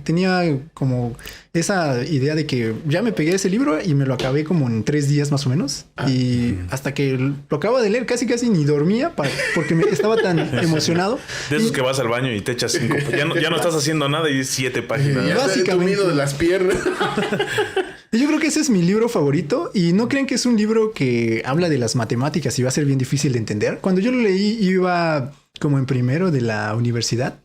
Tenía como esa idea de que ya me pegué ese libro y me lo acabé como en 3 días más o menos. Y hasta que lo acabo de leer casi ni dormía porque me estaba tan emocionado.
De esos que vas al baño y te echas 5. Ya no estás haciendo nada y 7 páginas.
Ya
Básicamente.
está entumido de las piernas.
Y yo creo que ese es mi libro favorito y no crean que es un libro que habla de las matemáticas y va a ser bien difícil de entender. Cuando yo lo leí iba como en primero de la universidad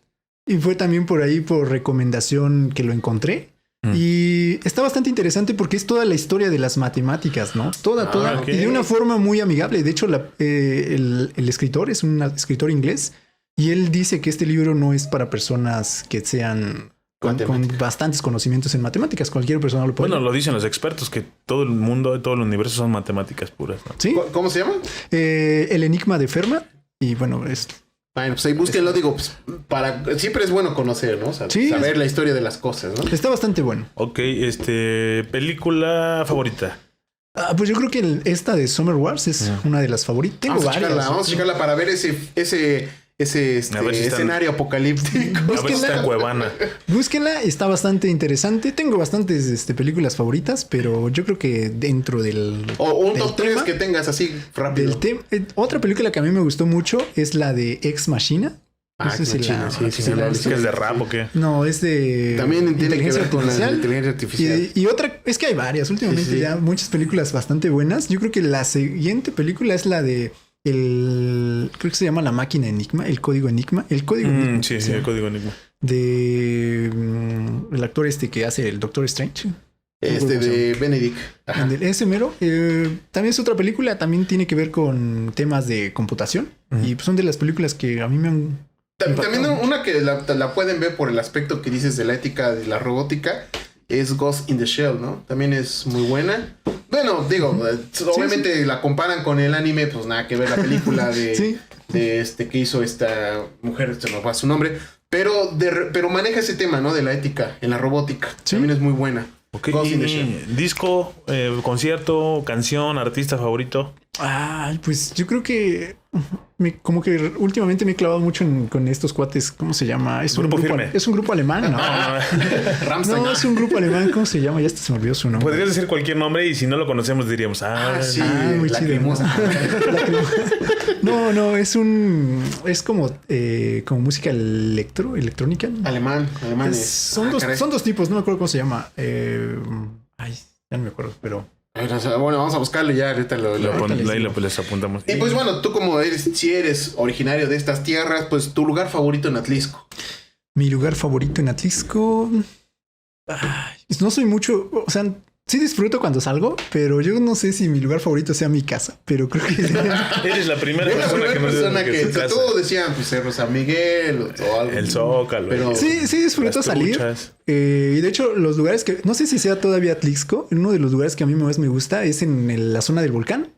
y fue también por ahí por recomendación que lo encontré. Y está bastante interesante porque es toda la historia de las matemáticas, ¿no? Toda.
ok.
Y de una forma muy amigable. De hecho, el escritor es un escritor inglés y él dice que este libro no es para personas que sean con bastantes conocimientos en matemáticas. Cualquier persona lo puede.
Bueno, lo dicen los expertos que todo el mundo, todo el universo son matemáticas puras, ¿no?
Sí.
¿Cómo se llama?
El Enigma de Ferma. Y bueno,
Bueno, pues ahí búsquenlo, digo, pues, siempre es bueno conocer, ¿no? O sea,
Sí.
saber la historia de las cosas, ¿no?
está bastante bueno.
Ok, película favorita.
Pues yo creo que esta de Summer Wars es una de las favoritas. Tengo varias.
Vamos a checarla para ver ese
A ver si están-
escenario apocalíptico.
A ver si está en Cuevana.
Búsquenla, está bastante interesante. Tengo bastantes películas favoritas, pero yo creo que dentro del
O un
del
top 3
tema-
que tengas así rápido.
otra película que a mí me gustó mucho es la de Ex Machina. No sé
Ex
si
Machina,
la-
sí,
si la-
¿Es que es de rap o qué?
No, es de
También tiene que ver con la
artificial.
inteligencia artificial.
Y otra, es que hay varias. Últimamente
Sí, sí.
ya muchas películas bastante buenas. Yo creo que la siguiente película es la de creo que se llama La Máquina Enigma, el código Enigma. El código Enigma.
Sí,
sí.
el código Enigma.
De el actor que hace el Doctor Strange.
De Benedict. Ajá.
Ese mero. También es otra película, también tiene que ver con temas de computación. Y pues son de las películas que a mí me han...
También una que la pueden ver por el aspecto que dices de la ética de la robótica es Ghost in the Shell, ¿no? También es muy buena. Bueno, digo, obviamente la comparan con el anime, pues nada que ver la película de,
Sí.
de que hizo esta mujer, se nos va su nombre, pero maneja ese tema, ¿no? De la ética en la robótica.
Sí.
También es muy buena.
Ok,
Ghost in the
y
Shell.
disco, concierto, canción, artista favorito.
Pues yo creo que como que últimamente me he clavado mucho con estos cuates. ¿Cómo se llama? Es
Grupo Firme.
Es un grupo alemán, ¿no?
Rammstein.
No, es un grupo alemán. ¿Cómo se llama? Ya hasta se me olvidó su nombre.
Podrías decir cualquier nombre y si no lo conocemos diríamos,
Sí,
muy chido.
Lacrimosa.
No, es como música electrónica.
Alemán es.
Son
caray.
son dos tipos, no me acuerdo cómo se llama. Ya no me acuerdo, pero
A ver, o sea, bueno, vamos a buscarle ya, ahorita lo...
Ahí les apuntamos.
Y pues bueno, tú como si eres originario de estas tierras, pues tu lugar favorito en Atlisco.
mi lugar favorito en Atlisco. No soy mucho, o sea, sí disfruto cuando salgo, pero yo no sé si mi lugar favorito sea mi casa, pero creo que
Eres la primera
Es la
persona
primera
que nos
persona
dice
que
su casa.
todos decían, pues Cerro San Miguel o algo.
El Zócalo.
Pero-
sí disfruto
Las
salir.
truchas.
Y de hecho, los lugares que no sé si sea todavía Atlixco, uno de los lugares que a mí más me gusta es en la zona del volcán.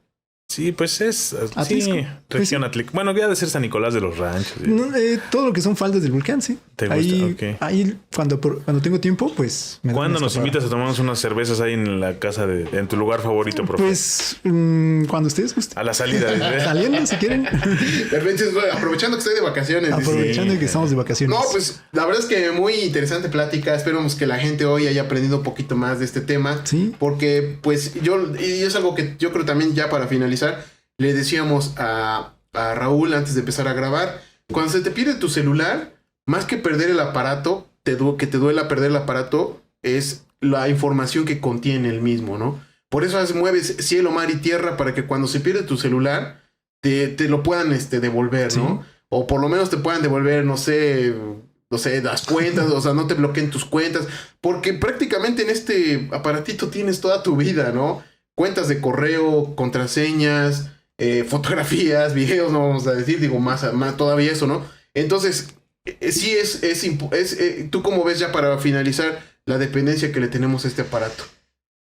Sí, pues es...
Atlisco.
Sí, región Atlisco. Bueno, ya de ser San Nicolás de los Ranchos. ¿Sí?
No, todo lo que son faldas del volcán, sí.
¿Te gusta?
Ahí,
Ok.
ahí cuando tengo tiempo, pues...
¿Cuándo nos invitas a tomarnos unas cervezas ahí en la casa en tu lugar favorito, profe?
Pues cuando ustedes gusten.
A la salida.
Saliendo, si quieren.
De repente, aprovechando que estoy de vacaciones.
Aprovechando
Sí.
que estamos de vacaciones.
No, pues la verdad es que muy interesante plática. Esperamos que la gente hoy haya aprendido un poquito más de este tema.
Sí.
Porque pues y es algo que yo creo también ya para finalizar, le decíamos a Raúl antes de empezar a grabar, cuando se te pierde tu celular, más que perder el aparato, que te duela perder el aparato, es la información que contiene el mismo, ¿no? Por eso mueves cielo, mar y tierra para que cuando se pierde tu celular, te lo puedan devolver, ¿no?
Sí.
O por lo menos te puedan devolver, no sé, las cuentas, o sea, no te bloqueen tus cuentas, porque prácticamente en este aparatito tienes toda tu vida, ¿no? Cuentas de correo, contraseñas, fotografías, videos, no vamos a decir, digo, más todavía eso, ¿no? Entonces, sí ¿tú cómo ves ya para finalizar la dependencia que le tenemos a este aparato?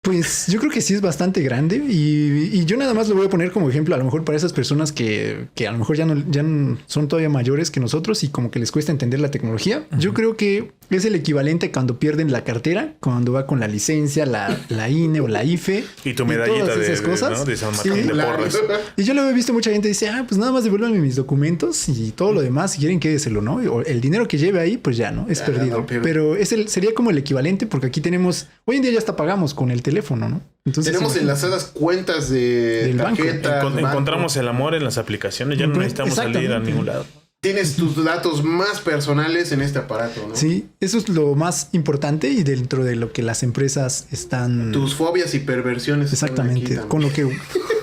Pues yo creo que sí es bastante grande y yo nada más lo voy a poner como ejemplo a lo mejor para esas personas que a lo mejor ya no son todavía mayores que nosotros y como que les cuesta entender la tecnología. Uh-huh. Yo creo que es el equivalente cuando pierden la cartera, cuando va con la licencia, la INE o la IFE.
Y tu medallita
de esas cosas.
¿no? De San Martín de Porras.
Y yo lo he visto mucha gente dice, pues nada más devuélvanme mis documentos y todo lo demás, si quieren quédeselo, ¿no? O el dinero que lleve ahí, pues ya, ¿no? Es perdido. Pero sería como el equivalente porque aquí tenemos, hoy en día ya hasta pagamos con el teléfono, ¿no?
Entonces, tenemos enlazadas cuentas de tarjeta.
Encontramos el amor en las aplicaciones, ya no necesitamos salir a ningún lado.
Tienes tus datos más personales en este aparato, ¿no?
Sí, eso es lo más importante y dentro de lo que las empresas están...
Tus fobias y perversiones.
Exactamente, con lo que...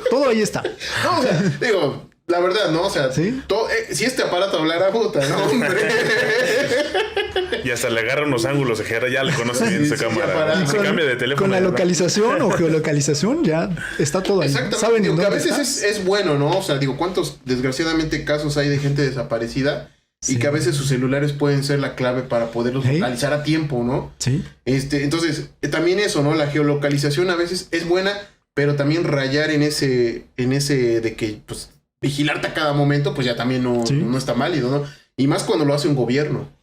todo ahí está.
No, o sea, digo, la verdad, ¿no? O sea,
¿sí?
Si este aparato hablara, puta, ¿no? Hombre.
Y hasta le agarra unos ángulos, ya le conoce bien esa cámara. Se cambia de teléfono.
Con la localización o geolocalización ya está todo ahí.
Exactamente.
¿Saben
digo, que a veces
está?
es bueno, ¿no? O sea, digo, ¿cuántos desgraciadamente casos hay de gente desaparecida? Sí. Y que a veces sus celulares pueden ser la clave para poderlos localizar a tiempo, ¿no?
Sí.
Entonces, también eso, ¿no? La geolocalización a veces es buena, pero también rayar en ese de que, pues, vigilarte a cada momento, pues ya también no está válido, ¿no? Y más cuando lo hace un gobierno.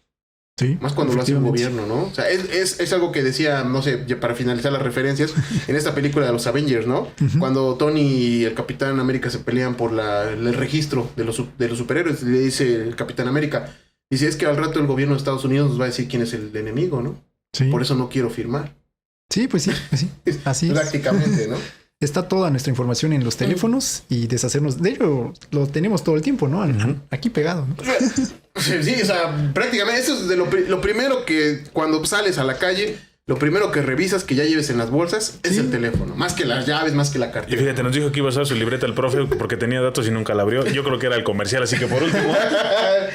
Sí,
más cuando lo hace un gobierno, ¿no? O sea, es algo que decía, no sé, para finalizar las referencias, en esta película de los Avengers, ¿no? Uh-huh. Cuando Tony y el Capitán América se pelean por el registro de los superhéroes, le dice el Capitán América, dice, es que al rato el gobierno de Estados Unidos nos va a decir quién es el enemigo, ¿no? Sí. Por eso no quiero firmar.
Sí, pues sí. Así es.
Prácticamente, ¿no?
Está toda nuestra información en los teléfonos y deshacernos de ello lo tenemos todo el tiempo, ¿no? Aquí pegado, ¿no?
Sí, o sea, prácticamente eso es de lo primero que cuando sales a la calle, lo primero que revisas que ya lleves en las bolsas es el teléfono. Más que las llaves, más que la cartera.
Y fíjate, nos dijo que iba a usar su libreta el profe porque tenía datos y nunca la abrió. Yo creo que era el comercial, así que por último,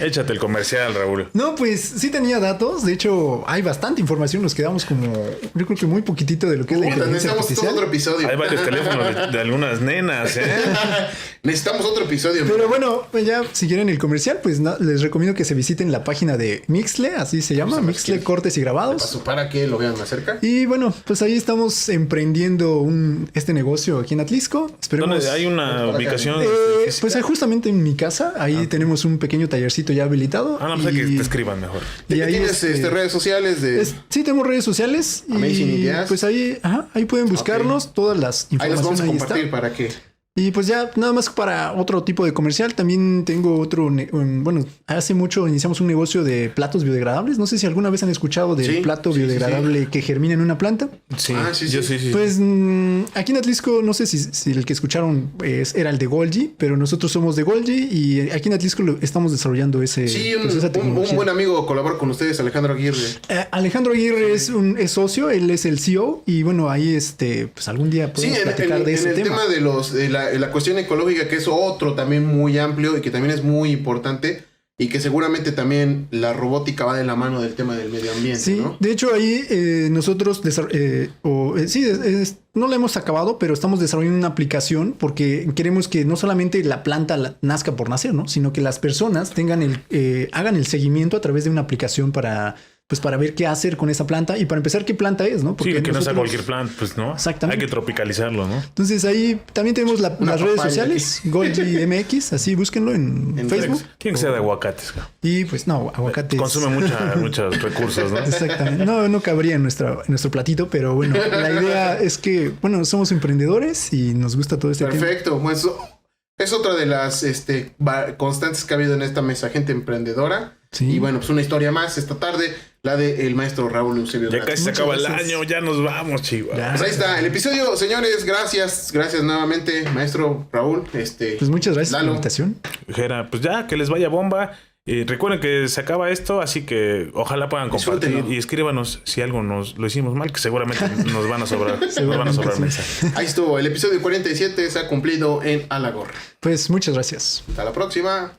échate el comercial, Raúl.
No, pues sí tenía datos. De hecho, hay bastante información. Nos quedamos como, yo creo que muy poquitito de lo que es la inteligencia artificial.
Necesitamos otro episodio.
Hay varios teléfonos de algunas nenas, ¿eh?
Necesitamos otro episodio.
Pero bueno, ya si quieren el comercial, pues les recomiendo que se visiten la página de Mixle, así se llama, Mixle Cortes y Grabados.
Para que lo vean más cerca.
Y bueno, pues ahí estamos emprendiendo este negocio aquí en Atlisco. Esperemos.
¿Dónde hay una ubicación?
Pues justamente en mi casa. Ahí tenemos un pequeño tallercito ya habilitado.
No, pues hay que te escriban mejor.
Y ahí
¿Tienes redes sociales?
Sí, tengo redes sociales.
Amazing
y
Ideas.
Pues ahí pueden buscarnos todas las informaciones.
Ahí las vamos a compartir
está.
para que...
Y pues ya nada más para otro tipo de comercial. También tengo otro, bueno, hace mucho iniciamos un negocio de platos biodegradables. No sé si alguna vez han escuchado del plato biodegradable que germina en una planta.
Sí, yo sí.
Pues aquí en Atlisco, no sé si el que escucharon era el de Golgi, pero nosotros somos de Golgi y aquí en Atlisco estamos desarrollando esa tecnología.
Un buen amigo colabora con ustedes, Alejandro Aguirre.
Alejandro Aguirre es socio, él es el CEO y bueno, ahí pues algún día podemos platicar de ese tema.
En el tema de la cuestión ecológica, que es otro también muy amplio y que también es muy importante y que seguramente también la robótica va de la mano del tema del medio ambiente,
sí,
¿no?
De hecho ahí nosotros no la hemos acabado, pero estamos desarrollando una aplicación porque queremos que no solamente la planta nazca por nacer, ¿no? Sino que las personas hagan el seguimiento a través de una aplicación para pues para ver qué hacer con esa planta y para empezar qué planta es, ¿no?
Sí, que no sea
nosotros-
cualquier planta, pues no.
Exactamente.
Hay que tropicalizarlo, ¿no?
Entonces ahí también tenemos las redes
papaya
sociales, Golgi MX, así búsquenlo en
En
Facebook.
Tiene que ser de aguacates. Cabrón.
Y pues no, aguacate.
Consume muchos recursos, ¿no?
Exactamente. No cabría en nuestro platito, pero bueno, la idea es que, bueno, somos emprendedores y nos gusta todo este tema.
Perfecto, pues es otra de las constantes que ha habido en esta mesa, gente emprendedora.
Sí.
Y bueno, pues una historia más esta tarde, la del maestro Raúl Eusebio.
Ya
Hernández.
casi se
Muchas
acaba el
gracias.
año, ya nos vamos, Chihuahua.
Ya.
Pues ahí está el episodio, señores. Gracias nuevamente, maestro Raúl.
Pues muchas gracias por
Lalo.
la invitación.
Jera, pues ya, que les vaya bomba. Recuerden que se acaba esto, así que ojalá puedan compartir
Disfrútenlo.
y escríbanos si algo lo hicimos mal, que seguramente nos van a sobrar. Nos van a sobrar
sí.
mensajes.
Ahí estuvo, el episodio 47 se ha cumplido en A la Gorra.
Pues muchas gracias.
Hasta la próxima.